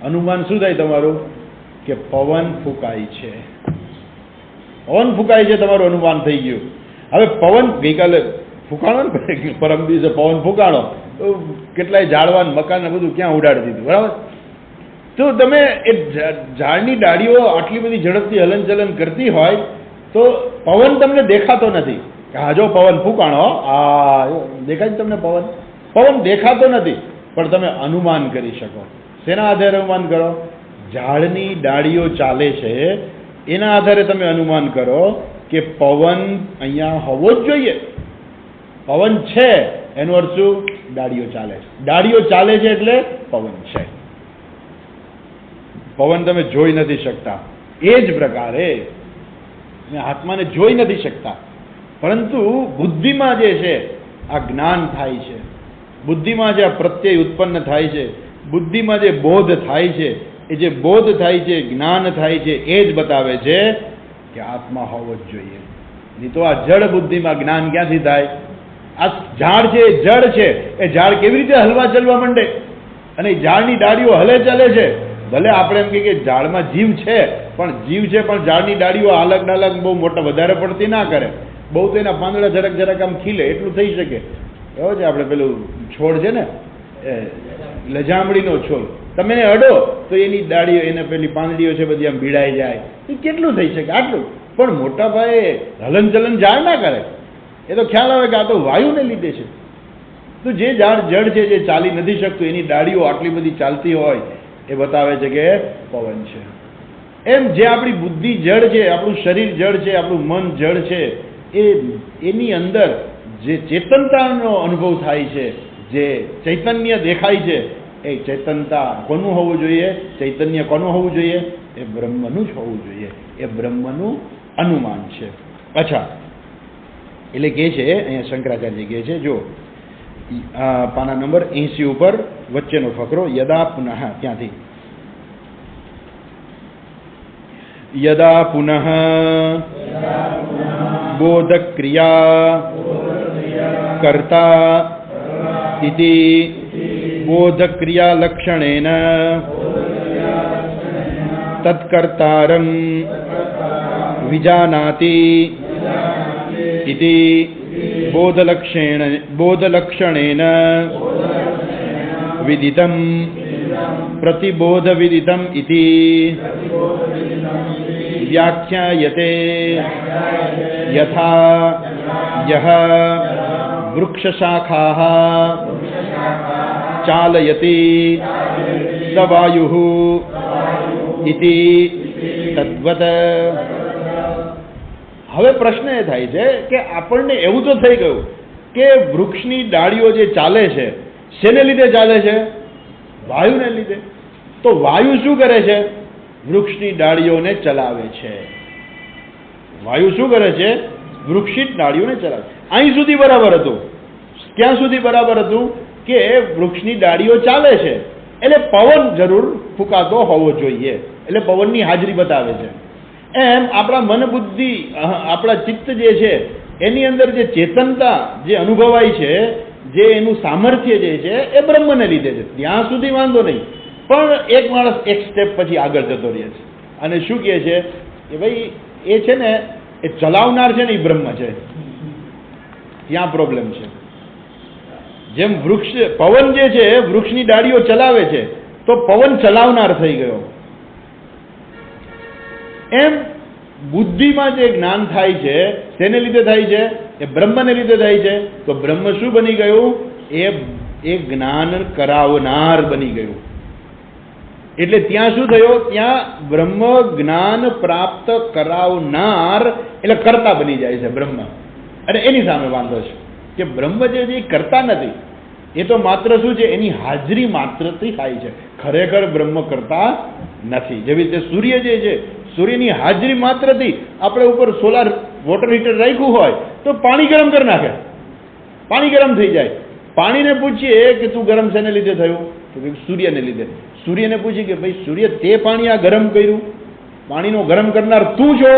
અનુમાન શું થાય તમારું? કે પવન ફૂંકાય છે. પવન ફૂંકાય છે, તમારું અનુમાન થઈ ગયું. હવે પવન ગઈકાલે ફૂંકાણો ને, પરમ દિવસે પવન ફૂંકાણો તો કેટલાય ઝાડવા મકાન બધું ક્યાં ઉડાડી દીધું, બરાબર? તો તમે એ ઝાડની ડાળીઓ આટલી બધી ઝડપથી હલનચલન કરતી હોય તો પવન તમને દેખાતો નથી. હા જો પવન ફૂંકાણો, આ દેખાય તમને પવન? પવન દેખાતો નથી, પણ તમે અનુમાન કરી શકો. શેના આધારે અનુમાન કરો? ઝાડની ડાળીઓ ચાલે છે એના આધારે તમે અનુમાન કરો કે પવન અહીંયા હોવો જ જોઈએ. પવન છે એનો અર્થ શું? ડાળીઓ ચાલે છે. ડાળીઓ ચાલે છે એટલે પવન છે. પવન તમે જોઈ નથી શકતા. એ જ પ્રકારે આત્માને જોઈ નથી શકતા, પરંતુ બુદ્ધિમાં જે છે આ જ્ઞાન થાય છે, બુદ્ધિમાં જે આ પ્રત્યય ઉત્પન્ન થાય છે, બુદ્ધિમાં જે બોધ થાય છે, એ જે બોધ થાય છે, જ્ઞાન થાય છે, એ જ બતાવે છે કે આત્મા હોવો જ જોઈએ. નહીં તો આ જડ બુદ્ધિમાં જ્ઞાન ક્યાંથી થાય? આ ઝાડ છે એ જડ છે, એ ઝાડ કેવી રીતે હલવા ચલવા માંડે? અને ઝાડની ડાળીઓ હલે ચાલે છે. ભલે આપણે એમ કહીએ કે ઝાડમાં જીવ છે, પણ જીવ છે પણ ઝાડની ડાળીઓ અલગ અલગ બહુ મોટા વધારે પડતી ના કરે. બહુ તો એના પાંદડા જરાક જરાક આમ ખીલે એટલું થઈ શકે. એવો છે આપણે પેલું છોડ છે ને, લજામડીનો છોડ, તમે એને અડો તો એની ડાળીઓ, એને પેલી પાંદડીઓ છે બધી આમ ભીડાઈ જાય. એ કેટલું થઈ શકે? આટલું. પણ મોટા ભાઈ હલનચલન ઝાડ ના કરે. એ તો ખ્યાલ આવે કે આ તો વાયુને લીધે છે. તો જે ઝાડ જડ છે, જે ચાલી નથી શકતું, એની ડાળીઓ આટલી બધી ચાલતી હોય, એ બતાવે છે કે પવન છે. એમ જે આપણી બુદ્ધિ જડ છે, આપણું શરીર જડ છે, આપણું મન જડ છે, એની અંદર જે ચેતનતાનો અનુભવ થાય છે, જે ચૈતન્ય દેખાય છે, એ ચેતનતા કોનું હોવું જોઈએ? ચૈતન્ય કોનું હોવું જોઈએ? એ બ્રહ્મનું જ હોવું જોઈએ. એ બ્રહ્મનું અનુમાન છે. અચ્છા, એટલે કહે છે અહીંયા શંકરાચાર્ય કહે છે, જો પાના નંબર 80 ઉપર વચ્ચેનો ફકરો, યદા પુનઃ, ત્યાંથી યદા પુનઃ બોધક્રિયા કર્તા ઇતિ બોધક્રિયાલક્ષણેન તત્કર્તારં વિજાનાતિ ઇતિ બોધલક્ષણેન વિદિતં પ્રતિબોધવિદિતં ઇતિ વ્યાખ્યાયતે યથા યહ વૃક્ષશાખાઃ ચાલયતિ સ વાયુઃ ઇતિ તદ્વત. હવે પ્રશ્ન એ થાય છે કે આપણને એવું તો થઈ ગયું કે વૃક્ષની ડાળીઓ જે ચાલે છે, શેને લીધે ચાલે છે? વાયુને લીધે. તો વાયુ શું કરે છે? વૃક્ષની ડાળીઓને ચલાવે છે. વાયુ શું કરે છે? વૃક્ષની ડાળીઓને ચલાવે. અહીં સુધી બરાબર હતું. ક્યાં સુધી બરાબર હતું? કે વૃક્ષની ડાળીઓ ચાલે છે એટલે પવન જરૂર ફૂંકાતો હોવો જોઈએ, એટલે પવનની હાજરી બતાવે છે. એમ આપણા મન બુદ્ધિ, આપણા ચિત્ત જે છે એની અંદર જે ચેતનતા જે અનુભવાય છે, જે એનું સામર્થ્ય જે છે, એ બ્રહ્મને લીધે છે. ત્યાં સુધી વાંધો નહીં, પણ એક માણસ એક સ્ટેપ પછી આગળ જતો રહે છે અને શું કહે છે કે ભાઈ એ છે ને, એ ચલાવનાર છે ને, એ બ્રહ્મ છે. ત્યાં પ્રોબ્લેમ છે. જેમ વૃક્ષ, પવન જે છે વૃક્ષની ડાળીઓ ચલાવે છે, તો પવન ચલાવનાર થઈ ગયો. એમ બુદ્ધિમાં જે જ્ઞાન થાય છે, તેને લીધે થાય છે? એ બ્રહ્મને લીધે થાય છે. તો બ્રહ્મ શું બની ગયું? એ જ્ઞાન કરાવનાર બની ગયું. એટલે ત્યાં શું થયો? ત્યાં બ્રહ્મ જ્ઞાન પ્રાપ્ત કરાવનાર, એટલે કર્તા બની જાય છે બ્રહ્મ. અને એની સામે વાંધો છે કે બ્રહ્મ જે કરતા નથી, એ તો માત્ર શું છે? એની હાજરી માત્રથી થાય છે. ખરેખર બ્રહ્મ કરતા નથી. જેવી રીતે સૂર્ય જે છે, સૂર્યની હાજરી માત્રથી આપણે ઉપર સોલાર વોટર હીટર રાખ્યું હોય તો પાણી ગરમ કરી નાખે, પાણી ગરમ થઈ જાય. પાણીને પૂછીએ કે તું ગરમ શેને લીધે થયું? તો કે સૂર્યને લીધે. સૂર્યને પૂછીએ કે ભાઈ સૂર્ય તે પાણી આ ગરમ કર્યું, પાણીનો ગરમ કરનાર તું છો?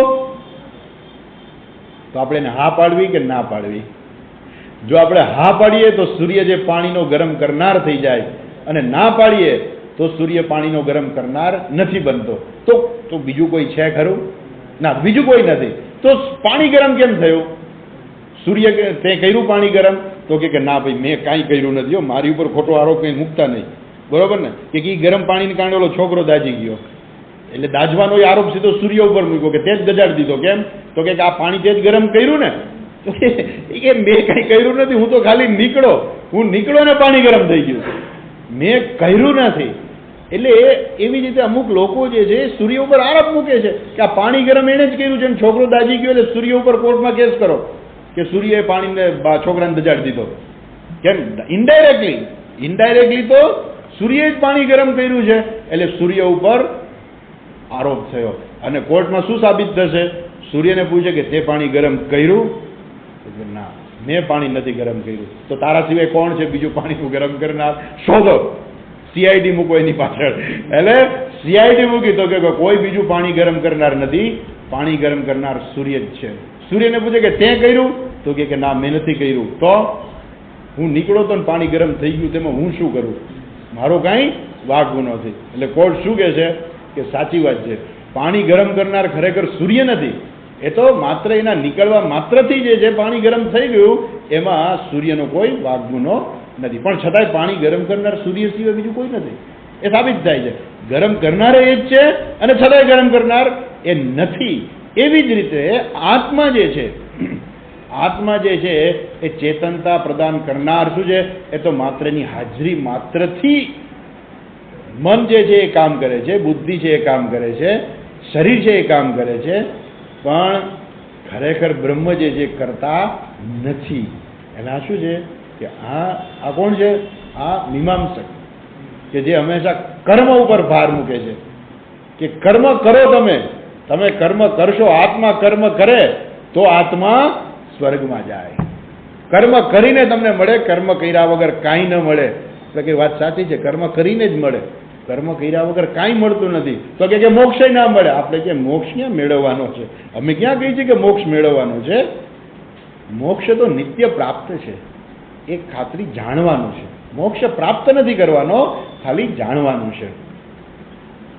તો આપણે એને હા પાડવી કે ના પાડવી? જો આપણે હા પાડીએ તો સૂર્ય જે પાણીનો ગરમ કરનાર થઈ જાય, અને ના પાડીએ તો સૂર્ય પાણીનો ગરમ કરનાર નથી બનતો. તો બીજું કોઈ છે ખરું? ના, બીજું કોઈ નથી. તો પાણી ગરમ કેમ થયું? સૂર્ય તે કર્યું પાણી ગરમ? તો કે ના ભાઈ મેં કાંઈ કર્યું નથી, મારી ઉપર ખોટો આરોપ કંઈ મૂકતા નહીં, બરોબર ને? કે ગરમ પાણીને કારણે ઓલો છોકરો દાજી ગયો, એટલે દાજવાનો આરોપ સીધો સૂર્ય ઉપર મૂક્યો કે તે જ ગજાડી દીધો. કેમ? તો કે આ પાણી તે જ ગરમ કર્યું ને? તો કે મેં કંઈ કર્યું નથી, હું તો ખાલી નીકળો ને પાણી ગરમ થઈ ગયું, મેં કર્યું નથી. એટલે એવી રીતે અમુક લોકો જે છે સૂર્ય ઉપર આરોપ મૂકે છે કે આ પાણી ગરમ એણે જ કર્યું છે, અને છોકરો દાજી ગયો એટલે સૂર્ય ઉપર કોર્ટમાં કેસ કરો કે સૂર્યએ પાણીને છોકરાને દજાડી દીધો. કેમ? ઇનડાયરેક્ટલી તો સૂર્યએ જ પાણી ગરમ કર્યું છે, એટલે સૂર્ય ઉપર આરોપ થયો. અને કોર્ટમાં શું સાબિત થશે? સૂર્યને પૂછે કે તે પાણી ગરમ કર્યું? ના, મેં પાણી નથી ગરમ કર્યું. તો તારા સિવાય કોણ છે બીજું પાણીનું ગરમ કરનાર? શોધો, સીઆઈડી મૂકો એની પાછળ. એટલે સીઆઈડી મૂકી તો કે કોઈ બીજું પાણી ગરમ કરનાર નથી, પાણી ગરમ કરનાર સૂર્ય જ છે. સૂર્યને પૂછે કે તે કર્યું? તો કે ના, મેં નથી કર્યું. તો હું નીકળો તો ને પાણી ગરમ થઈ ગયું, તેમાં હું શું કરું? મારો કાંઈ વાંક નથી. એટલે કોર્ટ શું કહે છે કે સાચી વાત છે, પાણી ગરમ કરનાર ખરેખર સૂર્ય નથી, એ તો માત્ર એના નીકળવા માત્રથી જે છે પાણી ગરમ થઈ ગયું, એમાં સૂર્યનો કોઈ વાંક ગુનો નથી. પણ છતાંય પાણી ગરમ કરનાર સૂર્ય સિવાય બીજું કોઈ નથી, એ સાબિત થાય છે. ગરમ કરનારે એ જ છે, અને છતાંય ગરમ કરનાર એ નથી. એવી જ રીતે આત્મા જે છે એ ચેતનતા પ્રદાન કરનાર શું છે? એ તો માત્ર એની હાજરી માત્રથી મન જે છે એ કામ કરે છે, બુદ્ધિ છે એ કામ કરે છે, શરીર છે એ કામ કરે છે, પણ ખરેખર બ્રહ્મ જે છે કરતા નથી. એટલે આ શું છે કે આ કોણ છે? આ મીમાંસક, કે જે હંમેશા કર્મ ઉપર ભાર મૂકે છે કે કર્મ કરો, તમે કર્મ કરશો, આત્મા કર્મ કરે તો આત્મા સ્વર્ગમાં જાય. કર્મ કરીને તમને મળે, કર્મ કર્યા વગર કાંઈ ન મળે. એટલે કે વાત સાચી છે, કર્મ કરીને જ મળે, કર્મ કર્યા વગર કાંઈ મળતું નથી. તો કે મોક્ષ ના મળે. આપણે કે મોક્ષ ક્યાં મેળવવાનો છે? અમે ક્યાં કહીએ છીએ કે મોક્ષ મેળવવાનો છે? મોક્ષ તો નિત્ય પ્રાપ્ત છે, એ ખાતરી જાણવાનું છે. મોક્ષ પ્રાપ્ત નથી કરવાનો, ખાલી જાણવાનું છે.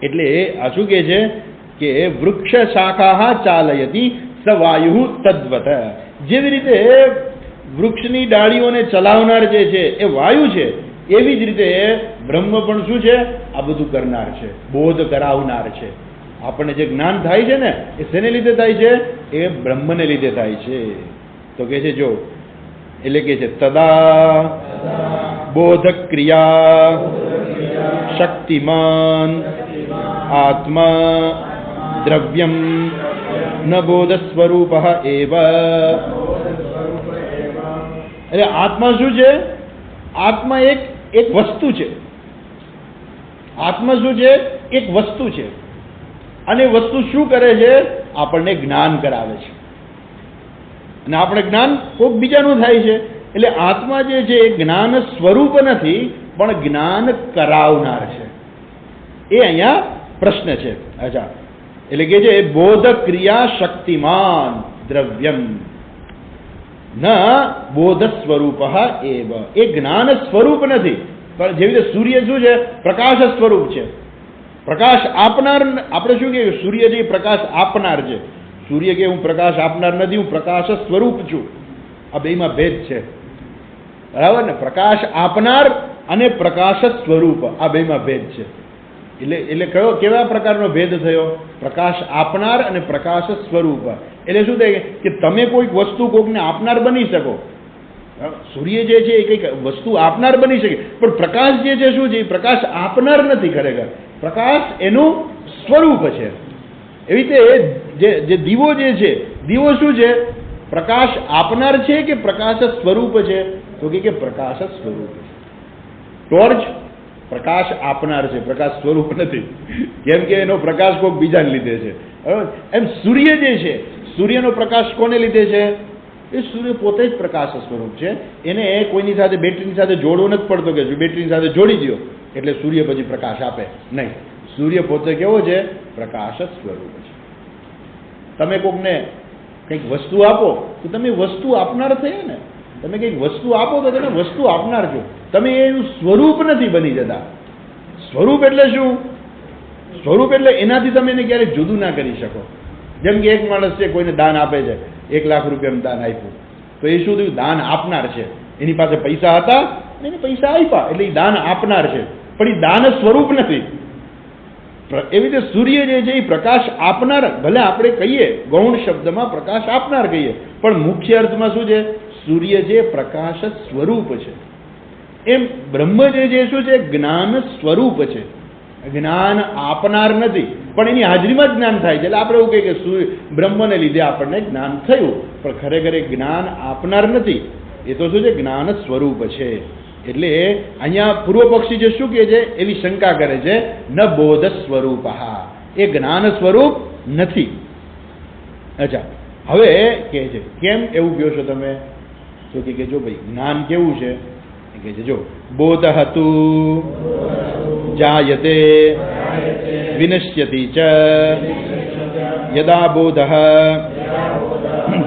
એટલે આ શું કહે છે કે વૃક્ષ શાખા ચાલયતી સ વાયુ તદ્વત. જેવી રીતે વૃક્ષની ડાળીઓને ચલાવનાર જે છે એ વાયુ છે, એવી જ રીતે બ્રહ્મ પણ શું છે? આ બધું કરનાર છે, બોધ કરાવનાર છે. આપણને જે જ્ઞાન થાય છે ને એ શેને લીધે થાય છે? એ બ્રહ્મને લીધે થાય છે. તો કહે છે જો, એટલે કે છે તદા બોધ ક્રિયા શક્તિમાન આત્મા દ્રવ્યમ ન બોધ સ્વરૂપ એવ. એટલે આત્મા શું છે? આત્મા એક વસ્તુ છે. આત્મા શું છે? એક વસ્તુ છે. અને વસ્તુ શું કરે છે? આપણને જ્ઞાન કરાવે છે, અને આપણે જ્ઞાન કોઈક બીજાનું થાય છે. એટલે આત્મા જે છે એ જ્ઞાન સ્વરૂપ નથી, પણ જ્ઞાન કરાવનાર છે. એ અહીંયા પ્રશ્ન છે. અચ્છા, એટલે કે છે બોધ ક્રિયા શક્તિમાન દ્રવ્યમ ન બોધ સ્વરૂપ એવ. એ જ્ઞાન સ્વરૂપ નથી, પણ જેવી રીતે સૂર્ય શું છે? પ્રકાશ સ્વરૂપ છે, પ્રકાશ આપનાર. આપણે શું કહીએ? સૂર્ય જે પ્રકાશ આપનાર છે. સૂર્ય કે હું પ્રકાશ આપનાર નથી, હું પ્રકાશ સ્વરૂપ છું. આ બેમાં ભેદ છે, બરાબર ને? પ્રકાશ આપનાર અને પ્રકાશ સ્વરૂપ, આ બેમાં ભેદ છે. એટલે કેવા પ્રકારનો ભેદ થયો? પ્રકાશ આપનાર અને પ્રકાશ સ્વરૂપ. એટલે શું થાય કે તમે કોઈક વસ્તુ કોઈકને આપનાર બની શકો. સૂર્ય જે છે એ કંઈક વસ્તુ આપનાર બની શકે, પણ પ્રકાશ જે છે શું છે? પ્રકાશ આપનાર નથી ખરેખર, પ્રકાશ એનું સ્વરૂપ છે. એવી રીતે જે દીવો જે છે, દીવો શું છે? પ્રકાશ આપનાર છે કે પ્રકાશ સ્વરૂપ છે? તો કે પ્રકાશ સ્વરૂપ. ટોર્ચ પ્રકાશ આપનાર છે, પ્રકાશ સ્વરૂપ નથી. કેમ કે એનો પ્રકાશ કોઈક બીજાને લીધે છે. બરાબર? એમ સૂર્ય જે છે, સૂર્યનો પ્રકાશ કોને લીધે છે? એ સૂર્ય પોતે જ પ્રકાશ સ્વરૂપ છે. એને કોઈની સાથે બેટરીની સાથે જોડવો નથી પડતો કે જો બેટરીની સાથે જોડી દો એટલે સૂર્ય પછી પ્રકાશ આપે. નહીં, સૂર્ય પોતે કેવો છે? પ્રકાશ સ્વરૂપ છે. તમે કોકને કંઈક વસ્તુ આપો તો તમે વસ્તુ આપનાર થયા ને. તમે કંઈક વસ્તુ આપો તો તમે વસ્તુ આપનાર છો. તમે એનું સ્વરૂપ નથી બની જતા. સ્વરૂપ એટલે શું? સ્વરૂપ એટલે એનાથી તમે એને ક્યારેક જુદું ના કરી શકો. જેમ કે એક માણસ છે, કોઈને દાન આપે છે, 1 લાખ રૂપિયાનું દાન આપ્યું, તો એ શું થયું? દાન આપનાર છે. એની પાસે પૈસા હતા અને એને પૈસા આપ્યા એટલે એ દાન આપનાર છે, પણ એ દાન સ્વરૂપ નથી. એવી રીતે સૂર્ય જે છે એ પ્રકાશ આપનાર, ભલે આપણે કહીએ ગૌણ શબ્દમાં પ્રકાશ આપનાર કહીએ, પણ મુખ્ય અર્થમાં શું છે? સૂર્ય જે પ્રકાશ સ્વરૂપ છે. એમ બ્રહ્મ જે છે શું છે? જ્ઞાન સ્વરૂપ છે. જ્ઞાન આપનાર નથી, પણ એની હાજરીમાં જ જ્ઞાન થાય છે. એટલે આપણે એવું કહીએ કે સૂર્ય બ્રહ્મને લીધે આપણને જ્ઞાન થયું, પણ ખરેખર જ્ઞાન આપનાર નથી. એ તો શું છે? જ્ઞાન સ્વરૂપ છે. એટલે અહીંયા પૂર્વ પક્ષી જે શું કહે છે? એવી શંકા કરે છે, ન બોધ સ્વરૂપ, એ જ્ઞાન સ્વરૂપ નથી. અચ્છા, હવે કહે છે કેમ એવું કહો છો તમે? તો કે જો ભાઈ જ્ઞાન કેવું છે? કહે છે જો બોધ હતું જાયતે વિનશ્યતિ ચ યદા બોધ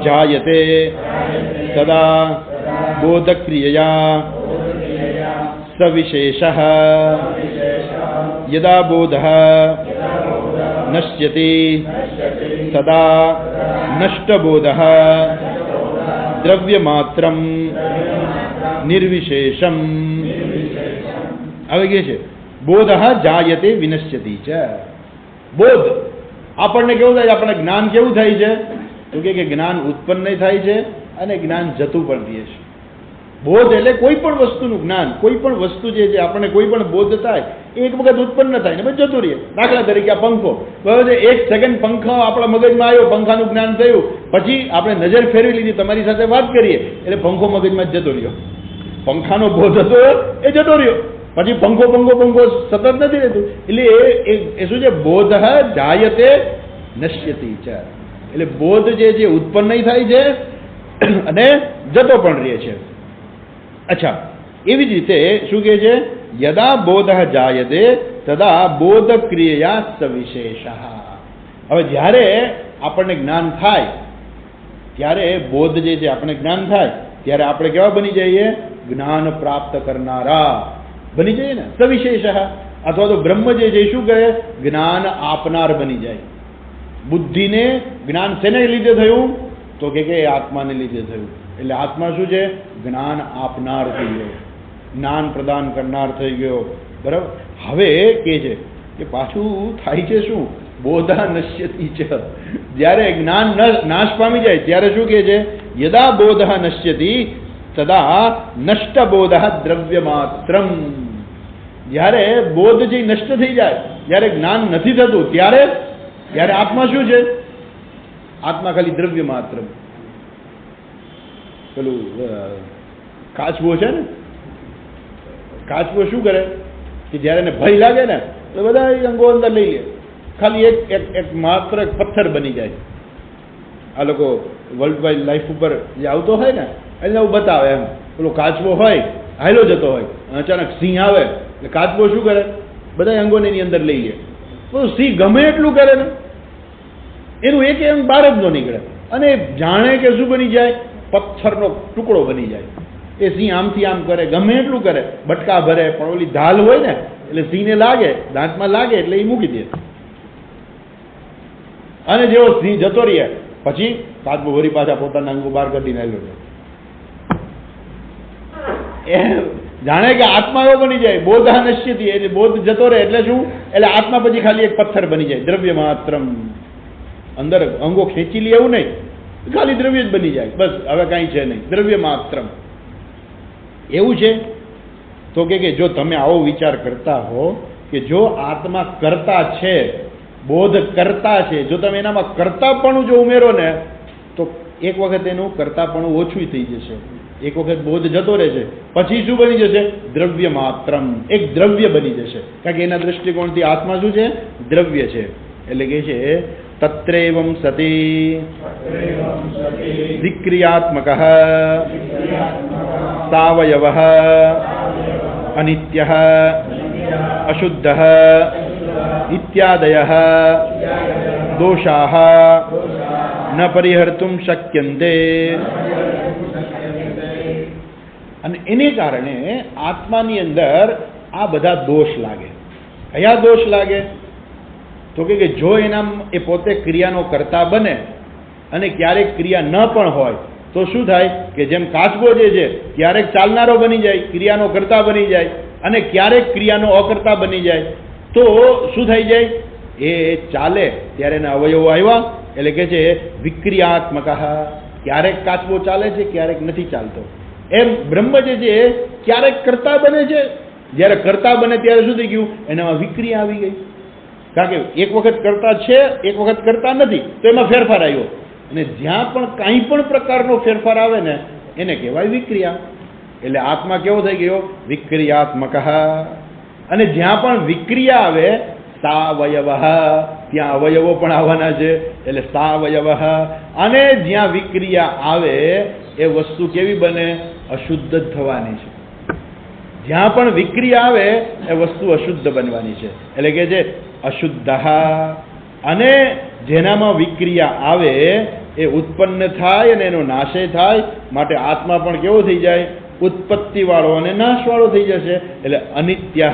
જાયતે તદા બોધક્રિયયા સવિશેષ યદા બોધ નશ્યતિ તદા નષ્ટબોધ દ્રવ્યમાત્રમ નિર્વિશેષમ. હવે કે છે બોધ જાયતે વિનશ્યતિ છે. બોધ આપણને કેવું થાય? આપણને જ્ઞાન કેવું થાય છે? તો કે જ્ઞાન ઉત્પન્ન થાય છે અને જ્ઞાન જતું પણ રહે છે. બોધ એટલે કોઈ પણ વસ્તુનું જ્ઞાન, કોઈ પણ વસ્તુ જે છે આપણને કોઈ પણ બોધ થાય, એક વખત ઉત્પન્ન થાય ને પછી જતું રહે. દાખલા તરીકે આ પંખો, બરાબર છે, 1 સેકન્ડ પંખો આપણા મગજમાં આવ્યો, પંખાનું જ્ઞાન થયું, પછી આપણે નજર ફેરવી લીધી, તમારી સાથે વાત કરીએ એટલે પંખો મગજમાં જતો રહ્યો. પંખાનો બોધ હતો એ જતો રહ્યો, પછી પંખો સતત નથી રહેતું. એટલે એ શું છે? બોધ જાયતે નશ્યતિ છે. એટલે બોધ જે છે ઉત્પન્ન થાય છે અને જતો પણ રહે છે. અચ્છા, એવી જ રીતે શું કહે છે? યદા બોધ જાયતે તદા બોધ ક્રિયા સવિશેષ. હવે જ્યારે આપણને જ્ઞાન થાય ત્યારે બોધ જે છે આપણને જ્ઞાન થાય ત્યારે આપણે કેવા બની જઈએ? જ્ઞાન પ્રાપ્ત કરનારા બની જઈએ ને, સવિશેષ. અથવા તો બ્રહ્મ જે છે શું કહે? જ્ઞાન આપનાર બની જાય. બુદ્ધિને જ્ઞાન શેને લીધે થયું? તો કે આત્માને લીધે થયું. એટલે આત્મા શું છે? જ્ઞાન આપનાર થઈ ગયો, જ્ઞાન પ્રદાન કરનાર થઈ ગયો. બરાબર? હવે કે છે કે પાછું થાય છે શું? બોધા નશ્યતિ છે. જ્યારે જ્ઞાન નાશ પામી જાય ત્યારે શું કહે છે? યદા બોધા નશ્યતિ તદા નષ્ટ બોધ દ્રવ્યમાત્રમ. જ્યારે બોધ જે નષ્ટ થઈ જાય, જ્યારે જ્ઞાન નથી થતું, ત્યારે આત્મા શું છે? આત્મા ખાલી દ્રવ્ય માત્ર. પેલું કાચબો છે ને, કાચબો શું કરે કે જ્યારે એને ભય લાગે ને તો બધા અંગો અંદર લઈ લે, ખાલી એક માત્ર એક પથ્થર બની જાય. આ લોકો વર્લ્ડ વાઇડ લાઈફ ઉપર જે આવતો હોય ને એને એવું બતાવે. એમ પેલો કાચબો હોય હાયલો જતો હોય, અચાનક સિંહ આવે એટલે કાચબો શું કરે? બધા અંગોને એની અંદર લઈ લે. તો સિંહ ગમે એટલું કરે ને એનું એક અંગ બહાર જ ન નીકળે, અને જાણે કે શું બની જાય? પથ્થરનો ટુકડો બની જાય. એ સિંહ આમથી આમ કરે, ગમે એટલું કરે, બટકા ભરે, પણ ઓલી ઢાલ હોય ને એટલે સિંહને લાગે, દાંતમાં લાગે એટલે એ મૂકી દે. અને જેવો સિંહ જતો રહે પછી કાચબો વળી પાછા પોતાના અંગો બહાર કાઢીને આવ્યો છે. એ જાણે કે આત્મા એવો બની જાય. બોધા નશ્યતિ, એટલે બોધ જતો રહે એટલે શું? એટલે આત્મા પછી ખાલી એક પથ્થર બની જાય. દ્રવ્ય માત્રમ. અંદર અંગો ખેંચી લે એવું નહીં, ખાલી દ્રવ્ય જ બની જાય. બસ, હવે કાંઈ છે નહીં, દ્રવ્ય માત્રમ. એવું છે તો કે જો તમે આવો વિચાર કરતા હો કે જો આત્મા કરતા છે, બોધ કરતા છે, જો તમે એનામાં કરતાપણું જો ઉમેરો ને તો એક વખત એનું કરતાપણું ઓછું થઈ જશે. એક વખત બોધ જતો રહે છે, પછી શું બની જશે? દ્રવ્ય માત્રમ, એક દ્રવ્ય બની જશે. કારણ કે એના દ્રષ્ટિકોણથી આત્મા શું છે? દ્રવ્ય છે. એટલે કે છે તત્રેવમ સતી વિક્રિયાત્મક સાવયવ અનિત્ય અશુદ્ધ ઇત્યાદય દોષા ન પરિહર્તુમ શક્યંતે. અને એને કારણે આત્માની અંદર આ બધા દોષ લાગે. કયા દોષ લાગે? તો કે જો એના એ પોતે ક્રિયાનો કર્તા બને અને ક્યારેક ક્રિયા ન પણ હોય તો શું થાય કે જેમ કાચબો જે છે ક્યારેક ચાલનારો બની જાય, ક્રિયાનો કર્તા બની જાય, અને ક્યારેક ક્રિયાનો અકર્તા બની જાય. તો શું થઈ જાય? એ ચાલે ત્યારે એના અવયવો આવ્યા, એટલે કે છે વિક્રિયાત્મક. ક્યારેક કાચબો ચાલે છે, ક્યારેક નથી ચાલતો. એમ બ્રહ્મ જે છે ક્યારેક કર્તા બને છે, જ્યારે કર્તા બને ત્યારે શું થઈ ગયું? એનામાં વિક્રિયા આવી ગઈ. કારણ કે એક વખત કરતા છે, એક વખત કરતા નથી, તો એમાં ફેરફાર આવ્યો. અને જ્યાં પણ કાંઈ પણ પ્રકારનો ફેરફાર આવે ને એને કહેવાય વિક્રિયા. એટલે આત્મા કેવો થઈ ગયો? વિક્રિયાત્મક. અને જ્યાં પણ વિક્રિયા આવે સાવયવ, ત્યાં અવયવો પણ આવવાના છે, એટલે સાવયવ. અને જ્યાં વિક્રિયા આવે એ વસ્તુ કેવી બને? અશુદ્ધ જ થવાની છે. જ્યાં પણ વિક્રિયા આવે એ વસ્તુ અશુદ્ધ બનવાની છે. એટલે કે જે અશુદ્ધ, અને જેનામાં વિક્રિયા આવે એ ઉત્પન્ન થાય અને એનો નાશે થાય. માટે આત્મા પણ કેવો થઈ જાય? ઉત્પત્તિવાળો અને નાશવાળો થઈ જશે. એટલે અનિત્ય,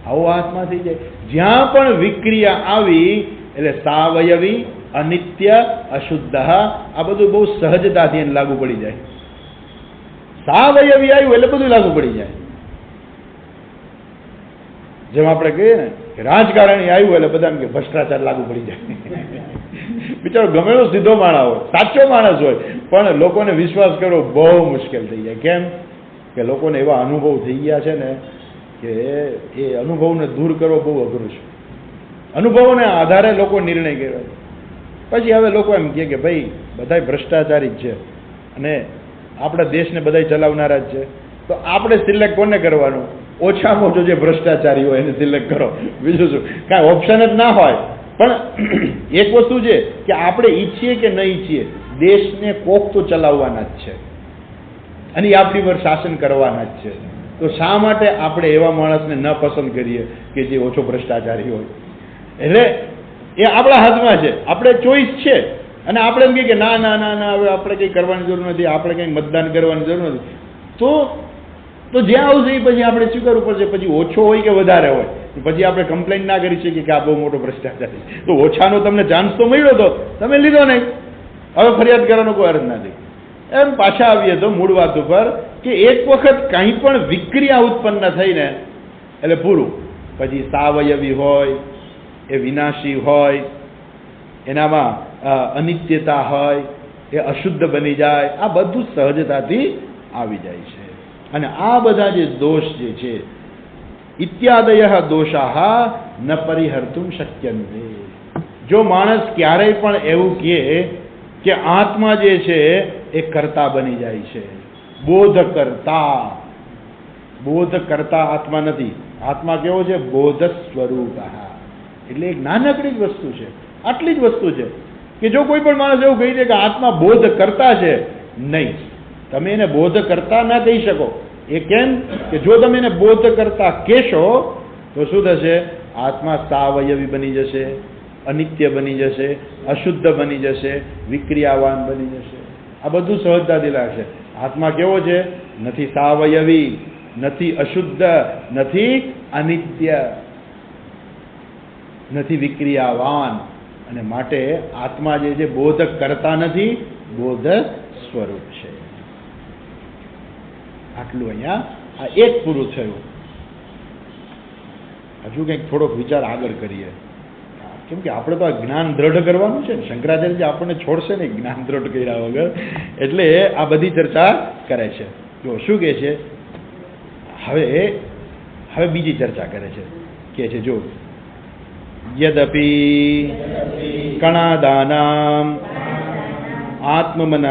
આવો આત્મા થઈ જાય. જ્યાં પણ વિક્રિયા આવી એટલે સાવયવી, અનિત્ય, અશુદ્ધ, આ બધું બહુ સહજતાથી એને લાગુ પડી જાય. સાવયવી આવ્યું એટલે બધું લાગુ પડી જાય. જેમ આપણે કહીએ ને કે રાજકારણી આવ્યું એટલે બધા કે ભ્રષ્ટાચાર લાગુ પડી જાય. બિચારો ગમે એવો સીધો માણસ હોય, સાચો માણસ હોય, પણ લોકોને વિશ્વાસ કરવો બહુ મુશ્કેલ થઈ જાય. કેમ કે લોકોને એવા અનુભવ થઈ ગયા છે ને કે એ અનુભવને દૂર કરવો બહુ અઘરું છે. અનુભવોને આધારે લોકો નિર્ણય કર્યો. પછી હવે લોકો એમ કહે કે ભાઈ બધા ભ્રષ્ટાચારી જ છે અને આપણા દેશને બધા ચલાવનારા જ છે, તો આપણે સિલેક્ટ કોને કરવાનું? ઓછામાં ઓછો જે ભ્રષ્ટાચારી હોય એને સિલેક્ટ કરો. બીજું શું? કાંઈ ઓપ્શન જ ના હોય. પણ એક વસ્તુ છે કે આપણે ઈચ્છીએ કે ન ઈચ્છીએ દેશને કોક તો ચલાવવાના જ છે અને એ આપણી પર શાસન કરવાના જ છે. તો શા માટે આપણે એવા માણસને ન પસંદ કરીએ કે જે ઓછો ભ્રષ્ટાચારી હોય? એટલે એ આપણા હાથમાં છે, આપણે ચોઈસ છે. અને આપણે એમ કહીએ કે ના ના ના ના હવે આપણે કંઈ કરવાની જરૂર નથી, આપણે કંઈ મતદાન કરવાની જરૂર નથી. તો જ્યાં આવશે એ પછી આપણે શું કરવું પડશે? પછી ઓછો હોય કે વધારે હોય, પછી આપણે કમ્પ્લેન ના કરી શકીએ કે આ બહુ મોટો ભ્રષ્ટાચાર છે. તો ઓછાનો તમને ચાન્સ તો મળ્યો હતો, તમે લીધો નહીં, હવે ફરિયાદ કરવાનો કોઈ અર્થ નથી. એમ પાછા આવીએ તો મૂળ વાત ઉપર કે એક વખત કાંઈ પણ વિક્રિયા ઉત્પન્ન થઈને એટલે પૂરું. પછી સાવયવી હોય, એ વિનાશી હોય, એનામાં અનિત્યતા હોય, એ અશુદ્ધ બની જાય, આ બધું સહજતાથી આવી જાય છે. અને આ બધા જે દોષ જે છે ઇત્યાદય દોષા ન પરિહર્તુમ શક્યંતે. જો માણસ ક્યારેય પણ એવું કહે કે આત્મા જે છે એ કર્તા બની જાય છે, બોધ કરતા આત્મા નથી. આત્મા કેવો છે? બોધ સ્વરૂપ. એટલે એક નાનકડી જ વસ્તુ છે, આટલી જ વસ્તુ છે કે જો કોઈ પણ માણસ એવું કહી દે કે આત્મા બોધ કરતા છે, નહીં, તમે એને બોધ કરતા ના કહી શકો. એ કેમ કે જો તમે એને બોધ કરતા કહેશો તો શું થશે? આત્મા સાવયવી બની જશે, અનિત્ય બની જશે, અશુદ્ધ બની જશે, વિક્રિયાવાન બની જશે. આ બધું સહજતાથી લાગશે. આત્મા કેવો છે? નથી સાવયવી, નથી અશુદ્ધ, નથી અનિત્ય, નથી વિક્રિયાવાન. અને માટે આત્મા જે છે બોધ કરતા નથી, બોધ સ્વરૂપ છે. આટલું અહીંયા આ એક પૂરું થયું. હજુ કંઈક થોડોક વિચાર આગળ કરીએ, કેમ કે આપણે તો આ જ્ઞાન દ્રઢ કરવાનું છે ને. શંકરાચાર્યજી આપણને છોડશે ને જ્ઞાન દ્રઢ કર્યા વગર. એટલે આ બધી ચર્ચા કરે છે. જો શું કહે છે હવે બીજી ચર્ચા કરે છે. કે છે જો યદપી કણાદાનામ આત્મમનઃ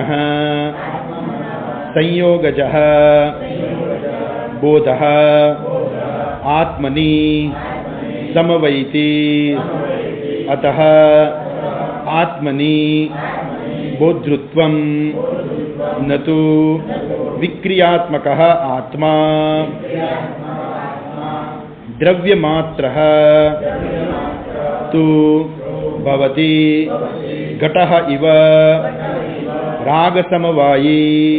સંયોગજઃ બોધઃ આત્મની સમવૈતિ અતઃ આત્મની બોધૃત્વમ નતુ વિક્રિયાત્મકઃ આત્મા દ્રવ્યમાત્રઃ તુ ભવતિ ઘટઃ ઇવ રાગસમવાયી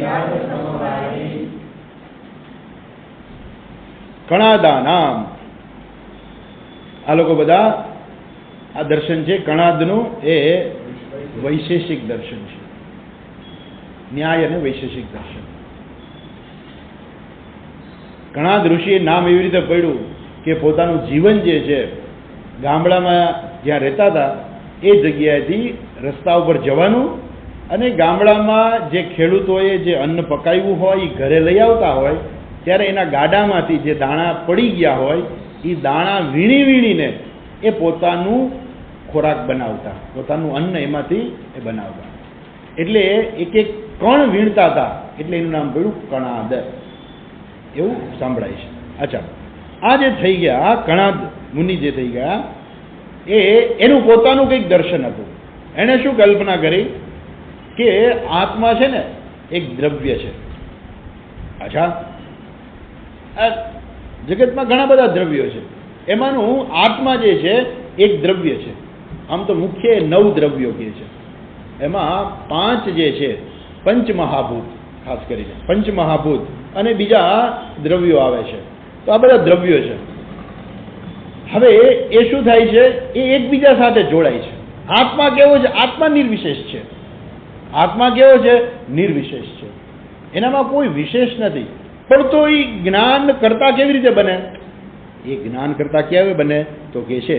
કણાદાનામ. આ લોકો બધા આ દર્શન છે કણાદનું, એ વૈશેષિક દર્શન છે, ન્યાય અને વૈશેષિક દર્શન. કણાદ ઋષિએ નામ એવી રીતે પડ્યું કે પોતાનું જીવન જે છે ગામડામાં જ્યાં રહેતા હતા એ જગ્યાએથી રસ્તા ઉપર જવાનું અને ગામડામાં જે ખેડૂતોએ જે અન્ન પકાવ્યું હોય એ ઘરે લઈ આવતા હોય ત્યારે એના ગાડામાંથી જે દાણા પડી ગયા હોય એ દાણા વીણીને એ પોતાનું ખોરાક બનાવતા, પોતાનું અન્ન એમાંથી એ બનાવતા. એટલે એક એક કણ વીણતા હતા, એટલે એનું નામ પડ્યું કણાદ, એવું સાંભળાય છે. અચ્છા, આ જે થઈ ગયા કણાદ મુનિ જે થઈ ગયા એનું પોતાનું કંઈક દર્શન હતું. એણે શું કલ્પના કરી કે આત્મા છે ને એક દ્રવ્ય છે. અચ્છા, આ જગતમાં ઘણા બધા દ્રવ્યો છે, એમાંનું આત્મા જે છે એક દ્રવ્ય છે. આમ તો મુખ્ય 9 દ્રવ્યો કહે છે, એમાં 5 જે છે પંચમહાભૂત, ખાસ કરીને પંચમહાભૂત અને બીજા દ્રવ્યો આવે છે. તો આ બધા દ્રવ્યો છે. હવે એ શું થાય છે, એ એકબીજા સાથે જોડાય છે. આત્મા કેવો છે? આત્મા નિર્વિશેષ છે. આત્મા કેવો છે? નિર્વિશેષ છે. એનામાં કોઈ વિશેષ નથી. પણ તો એ જ્ઞાન કરતા કેવી રીતે બને? એ જ્ઞાન કરતા કેવી બને તો કે છે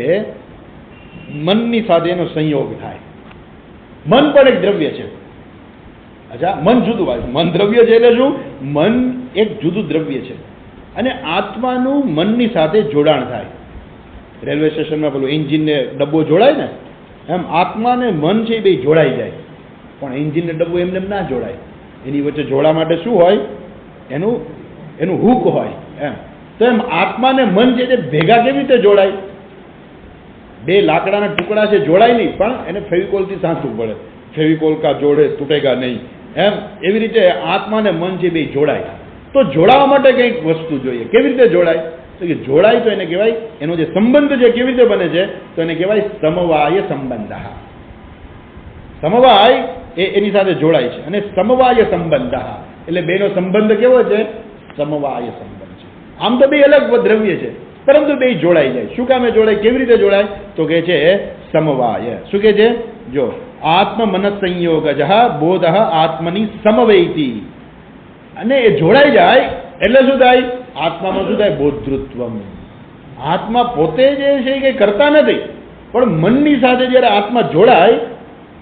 મનની સાથે એનો સંયોગ થાય. મન પણ એક દ્રવ્ય છે. અચ્છા, મન જુદું હોય, મન દ્રવ્ય છે એટલે શું? મન એક જુદું દ્રવ્ય છે અને આત્માનું મનની સાથે જોડાણ થાય. રેલવે સ્ટેશનમાં પેલું એન્જિનને ડબ્બો જોડાય ને, એમ આત્મા ને મન છે એ બે જોડાઈ જાય. પણ એન્જિનને ડબ્બો એમને ના જોડાય. એની વચ્ચે જોડા માટે શું હોય? એનું હુક હોય. એમ તો એમ આત્મા ને મન છે તે ભેગા કેવી રીતે જોડાય? 2 લાકડાના ટુકડા છે, જોડાય નહીં, પણ એને ફેવિકોલથી સાંચવું પડે. ફેવિકોલ કા જોડે તૂટેગા નહીં, એમ એવી રીતે આત્મા ને મન છે બે જોડાય. તો જોડાવા માટે કંઈક વસ્તુ જોઈએ. કેવી રીતે જોડાય? તો કે જોડાય તો એને કહેવાય, એનો જે સંબંધ છે કેવી રીતે બને છે તો એને કહેવાય સમવાય સંબંધ. સમવાય એની સાથે જોડાય છે અને સમવાય સંબંધ એટલે બેનો સંબંધ કેવો છે? સમવાય સંબંધ છે. આમ તો 2 અલગ દ્રવ્ય છે, પરંતુ 2 જોડાઈ જાય. શું કામે જોડાય? કેવી રીતે જોડાય? તો કે છે સમવાય. શું કે છે? જો આત્મ મન સંયોગજ બોધ આત્મની સમવૈતિ, અને એ જોડાઈ જાય એટલે શું થાય? આત્મામાં શું થાય? બોધૃત્વમ. આત્મા પોતે જે છે એ કંઈ કરતા નથી, પણ મનની સાથે જ્યારે આત્મા જોડાય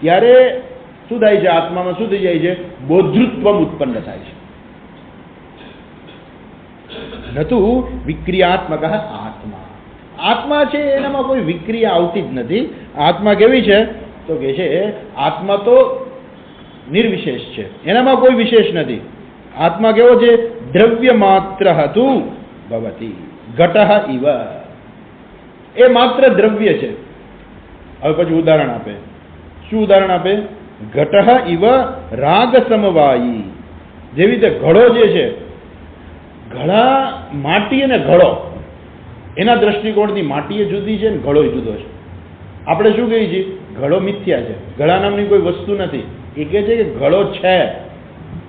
ત્યારે શું થાય છે? આત્મામાં શું થઈ જાય છે? બોધૃત્વમ ઉત્પન્ન થાય છે. નતુ વિક્રિયાત્મક આત્મા. આત્મા છે એનામાં કોઈ વિક્રિયા આવતી જ નથી. આત્મા કેવી છે તો કે છે આત્મા તો નિર્વિશેષ છે, એનામાં કોઈ વિશેષ નથી. આત્મા કેવો છે? દ્રવ્ય માત્ર હતું ભવતી ઘટઃ ઇવ. એ માત્ર દ્રવ્ય છે. હવે પછી ઉદાહરણ આપે. શું ઉદાહરણ આપે? ઘટઃ ઇવ રાગ સમવાયી. જેવી રીતે ઘડો જે છે, ઘડા માટી અને ઘડો એના દ્રષ્ટિકોણથી માટી એ જુદી છે ને ઘડો જુદો છે. આપણે શું કહીએ છીએ? ઘડો મિથ્યા છે, ઘડા નામની કોઈ વસ્તુ નથી. એ કહે છે કે ઘડો છે,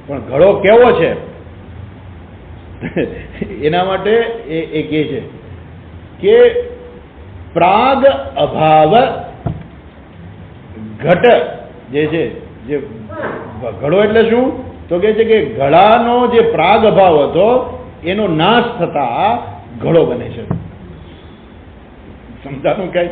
પણ ઘડો કેવો છે એના માટે એ કહે છે કે પ્રાગ અભાવ ઘટ જે છે, જે ઘડો એટલે શું તો કહે છે કે ઘડાનો જે પ્રાગ અભાવ હતો એનો નાશ થતા ઘડો બને છે. સમજાનું કઈ?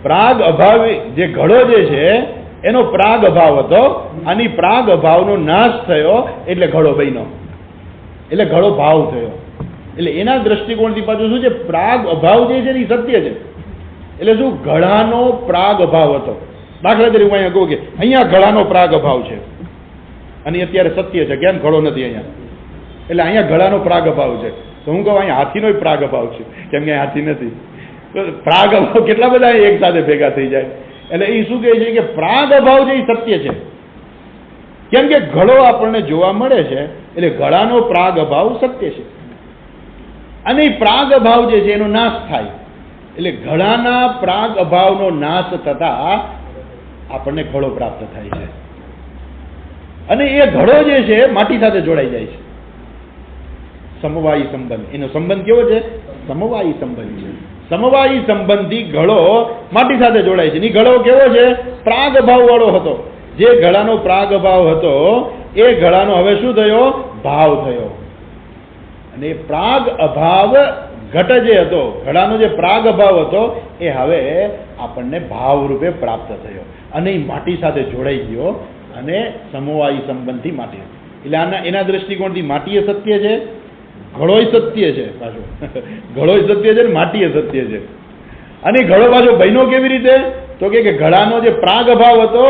પ્રાગ અભાવ જે ઘડો જે છે એનો પ્રાગ અભાવ હતો, આની પ્રાગ અભાવનો નાશ થયો એટલે ઘડો બન્યો, એટલે ઘડો ભાવ થયો. એટલે એના દ્રષ્ટિકોણથી પાછું શું છે? પ્રાગ અભાવ જે છે એ સત્ય છે, એટલે શું? ઘડાનો પ્રાગ અભાવ હતો. દાખલા તરીકે હું અહીંયા કહું કે અહીંયા ઘડાનો પ્રાગ અભાવ છે અને અત્યારે સત્ય છે, કેમ ઘડો નથી અહીંયા? એટલે અહીંયા ઘડાનો પ્રાગ અભાવ છે. તો હું કહું અહીંયા હાથીનો પ્રાગ અભાવ છે, કેમ કે હાથી નથી. તો પ્રાગ અભાવ કેટલા બધા એક સાથે ભેગા થઈ જાય. એટલે એ શું કહે છે કે પ્રાગ અભાવ છે એ સત્ય છે, કેમ કે ઘડો આપણને જોવા મળે છે, એટલે ઘડાનો પ્રાગ અભાવ સત્ય છે. અને એ પ્રાગ અભાવ જે છે એનો નાશ થાય, એટલે ઘડાના પ્રાગ અભાવનો નાશ થતા આપણને ઘડો પ્રાપ્ત થાય છે. અને એ ઘડો જે છે માટી સાથે જોડાઈ જાય છે. સમવાયી સંબંધ, એનો સંબંધ કેવો છે? સમવાયી સંબંધ છે. સમવાયી સંબંધી ઘડો માટી સાથે જોડાય છે. એ ઘડો કેવો છે? પ્રાગ અભાવ વાળો હતો. જે ઘડાનો પ્રાગ અભાવ હતો એ ઘડાનો હવે શું થયો? ભાવ થયો. અને પ્રાગ અભાવ ઘટ જે હતો, ઘડાનો જે પ્રાગ અભાવ હતો એ હવે આપણને ભાવ રૂપે પ્રાપ્ત થયો અને એ માટી સાથે જોડાઈ ગયો અને સમવાયી સંબંધથી માટી. એટલે એના દ્રષ્ટિકોણથી માટી એ સત્ય છે, ઘડોય સત્ય છે. પાછું ઘડોય સત્ય છે ને માટી સત્ય છે. અને ઘડો પાછો બન્યો કેવી રીતે? તો કે ઘડાનો જે પ્રાગ અભાવ હતો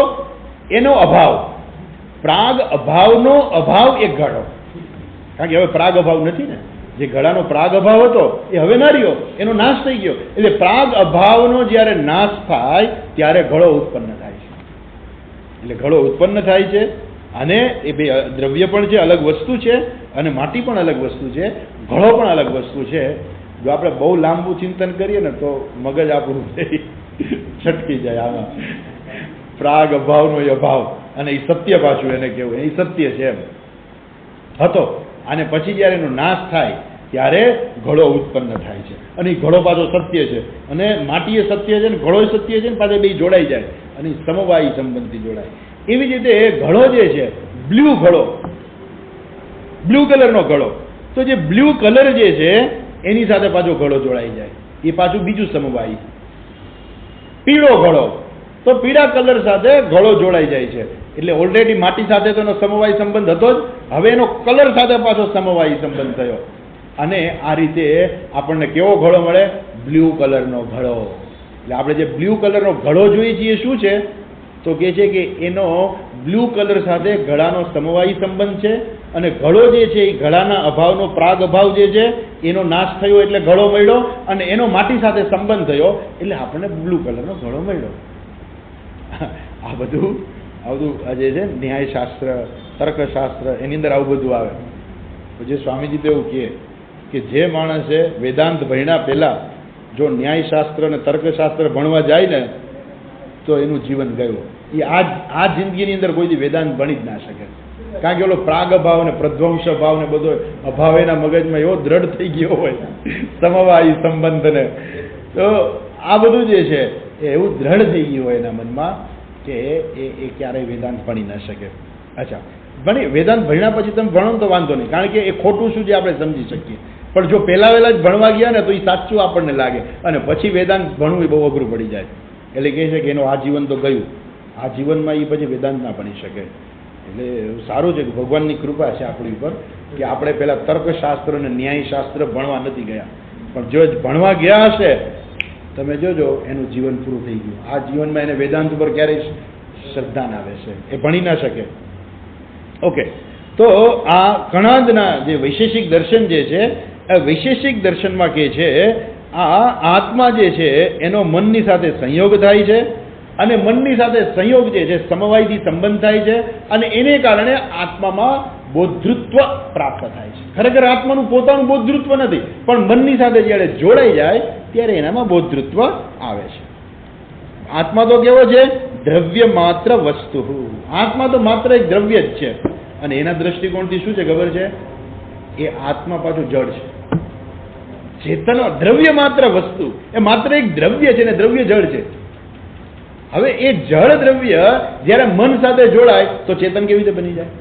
એનો અભાવ, પ્રાગ અભાવનો અભાવ એ ઘડો. કારણ કે હવે પ્રાગ અભાવ નથી ને, જે ઘડાનો પ્રાગ અભાવ હતો એ હવે ના રહ્યો, એનો નાશ થઈ ગયો. એટલે પ્રાગ અભાવનો જ્યારે નાશ થાય ત્યારે ઘડો ઉત્પન્ન થાય છે. એટલે ઘડો ઉત્પન્ન થાય છે અને એ બે દ્રવ્ય પણ છે, અલગ વસ્તુ છે, અને માટી પણ અલગ વસ્તુ છે, ઘડો પણ અલગ વસ્તુ છે. જો આપણે બહુ લાંબુ ચિંતન કરીએ ને તો મગજ આપણું છટકી જાય આમાં. પ્રાગ અભાવનો એ અભાવ અને એ સત્ય પાછું એને કહેવું, એ સત્ય છે એમ હતો. અને પછી જ્યારે એનો નાશ થાય ત્યારે ઘડો ઉત્પન્ન થાય છે અને એ ઘડો પાછો સત્ય છે અને માટી એ સત્ય છે ને ઘડો સત્ય છે ને પાછા બે જોડાઈ જાય અને સમવાયી સંબંધથી જોડાય. એવી જ રીતે ઘડો જે છે, બ્લુ ઘડો, બ્લુ કલરનો ઘડો, તો જે બ્લુ કલર જે છે એની સાથે પાછો ઘડો જોડાઈ જાય, એ પાછું બીજું સમવાયી. પીળો ઘડો, તો પીળા કલર સાથે ઘડો જોડાઈ જાય છે. એટલે ઓલરેડી માટી સાથે તો એનો સમવાયી સંબંધ હતો જ, હવે એનો કલર સાથે પાછો સમવાયી સંબંધ થયો અને આ રીતે આપણને કેવો ઘડો મળે? બ્લુ કલરનો ઘડો. એટલે આપણે જે બ્લુ કલરનો ઘડો જોઈએ છીએ શું છે? તો કહે છે કે એનો બ્લુ કલર સાથે ઘડાનો સમવાયી સંબંધ છે અને ઘડો જે છે એ ઘડાના અભાવનો પ્રાગ અભાવ જે છે એનો નાશ થયો એટલે ઘડો મળ્યો અને એનો માટી સાથે સંબંધ થયો એટલે આપણને બ્લુ કલરનો ઘડો મળ્યો. આ બધું જે છે ન્યાયશાસ્ત્ર, તર્કશાસ્ત્ર, એની અંદર આવું બધું આવે. જે સ્વામીજી તો એવું કે જે માણસે વેદાંત ભણ્યા પહેલા જો ન્યાયશાસ્ત્ર અને તર્કશાસ્ત્ર ભણવા જાય ને તો એનું જીવન ગયું. એ આ જિંદગીની અંદર કોઈ વેદાંત ભણી જ ના શકે. કારણ કે ઓલો પ્રાગ અભાવ ને પ્રધ્વંસ ભાવ ને બધો અભાવ એના મગજમાં એવો દ્રઢ થઈ ગયો હોય, સમવાયી સંબંધ ને, તો આ બધું જે છે એ એવું દ્રઢ થઈ ગયું હોય એના મનમાં કે એ ક્યારેય વેદાંત ભણી ના શકે. અચ્છા, ભણી વેદાંત ભણ્યા પછી તમે ભણો તો વાંધો નહીં, કારણ કે એ ખોટું શું છે આપણે સમજી શકીએ. પણ જો પહેલા વહેલા જ ભણવા ગયા ને તો એ સાચું આપણને લાગે અને પછી વેદાંત ભણવું એ બહુ અઘરું પડી જાય. એટલે કહે છે કે એનું આ જીવન તો ગયું, આ જીવનમાં એ પછી વેદાંત ના ભણી શકે. એટલે સારું છે કે ભગવાનની કૃપા છે આપણી ઉપર કે આપણે પહેલાં તર્કશાસ્ત્ર અને ન્યાયશાસ્ત્ર ભણવા નથી ગયા, પણ જો ભણવા ગયા હશે તમે જોજો એનું જીવન પૂરું થઈ ગયું. આ જીવનમાં એને વેદાંત ઉપર ક્યારેય શ્રદ્ધા ના આવે છે, એ ભણી ના શકે. ઓકે, તો આ કણાદના જે વૈશેષિક દર્શન જે છે એ વૈશેષિક દર્શનમાં કહે છે આ આત્મા જે છે એનો મનની સાથે સંયોગ થાય છે અને મનની સાથે સંયોગ જે છે સમવાયથી સંબંધ થાય છે અને એને કારણે આત્મામાં બોધૃત્વ પ્રાપ્ત થાય છે. ખરેખર આત્માનું પોતાનું બોધૃત્વ નથી, પણ મનની સાથે જ્યારે જોડાઈ જાય ત્યારે એનામાં બોધૃત્વ આવે છે. આત્મા તો કેવો છે? દ્રવ્ય માત્ર વસ્તુ. આત્મા તો માત્ર એક દ્રવ્ય જ છે અને એના દ્રષ્ટિકોણથી શું છે ખબર છે? એ આત્મા પાછું જળ છે. ચેતન દ્રવ્ય માત્ર વસ્તુ, એ માત્ર એક દ્રવ્ય છે ને દ્રવ્ય જળ છે. હવે એ જળ દ્રવ્ય જ્યારે મન સાથે જોડાય તો ચેતન કેવી રીતે બની જાય?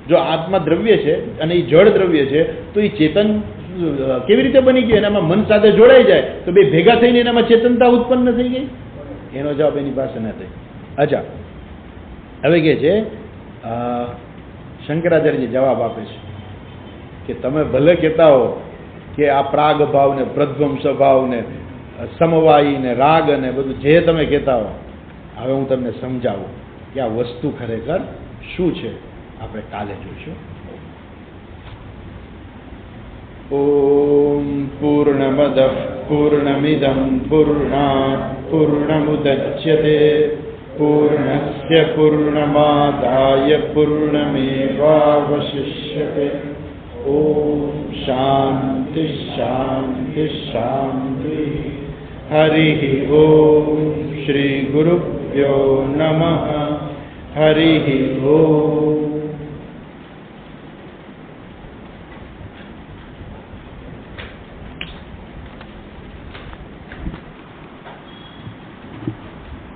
જો આત્મા દ્રવ્ય છે અને એ જળ દ્રવ્ય છે તો એ ચેતન કેવી રીતે બની ગયું? એનામાં મન સાથે જોડાઈ જાય તો બે ભેગા થઈને એનામાં ચેતનતા ઉત્પન્ન થઈ ગઈ? એનો જવાબ એની પાસે ન થઈ. અચ્છા, હવે કે છે શંકરાચાર્યજી જવાબ આપે છે કે તમે ભલે કહેતા હો કે આ પ્રાગ ભાવ ને પ્રધ્વંસ ભાવ ને સમવાયી ને રાગ અને બધું જે તમે કહેતા હો, હવે હું તમને સમજાવું કે આ વસ્તુ ખરેખર શું છે. આપણે કાલે જોઈશું. ઓમ પૂર્ણમદ પૂર્ણમિદમ પૂર્ણાત પૂર્ણમુદચ્યતે પૂર્ણસ્ય પૂર્ણમાદાય પૂર્ણમેવાવશિષ્યતે. ઓમ શાંતિ શાંતિ શાંતિ. હરિ ઓમ શ્રી ગુરુભ્યો નમઃ. હરિ ઓમ.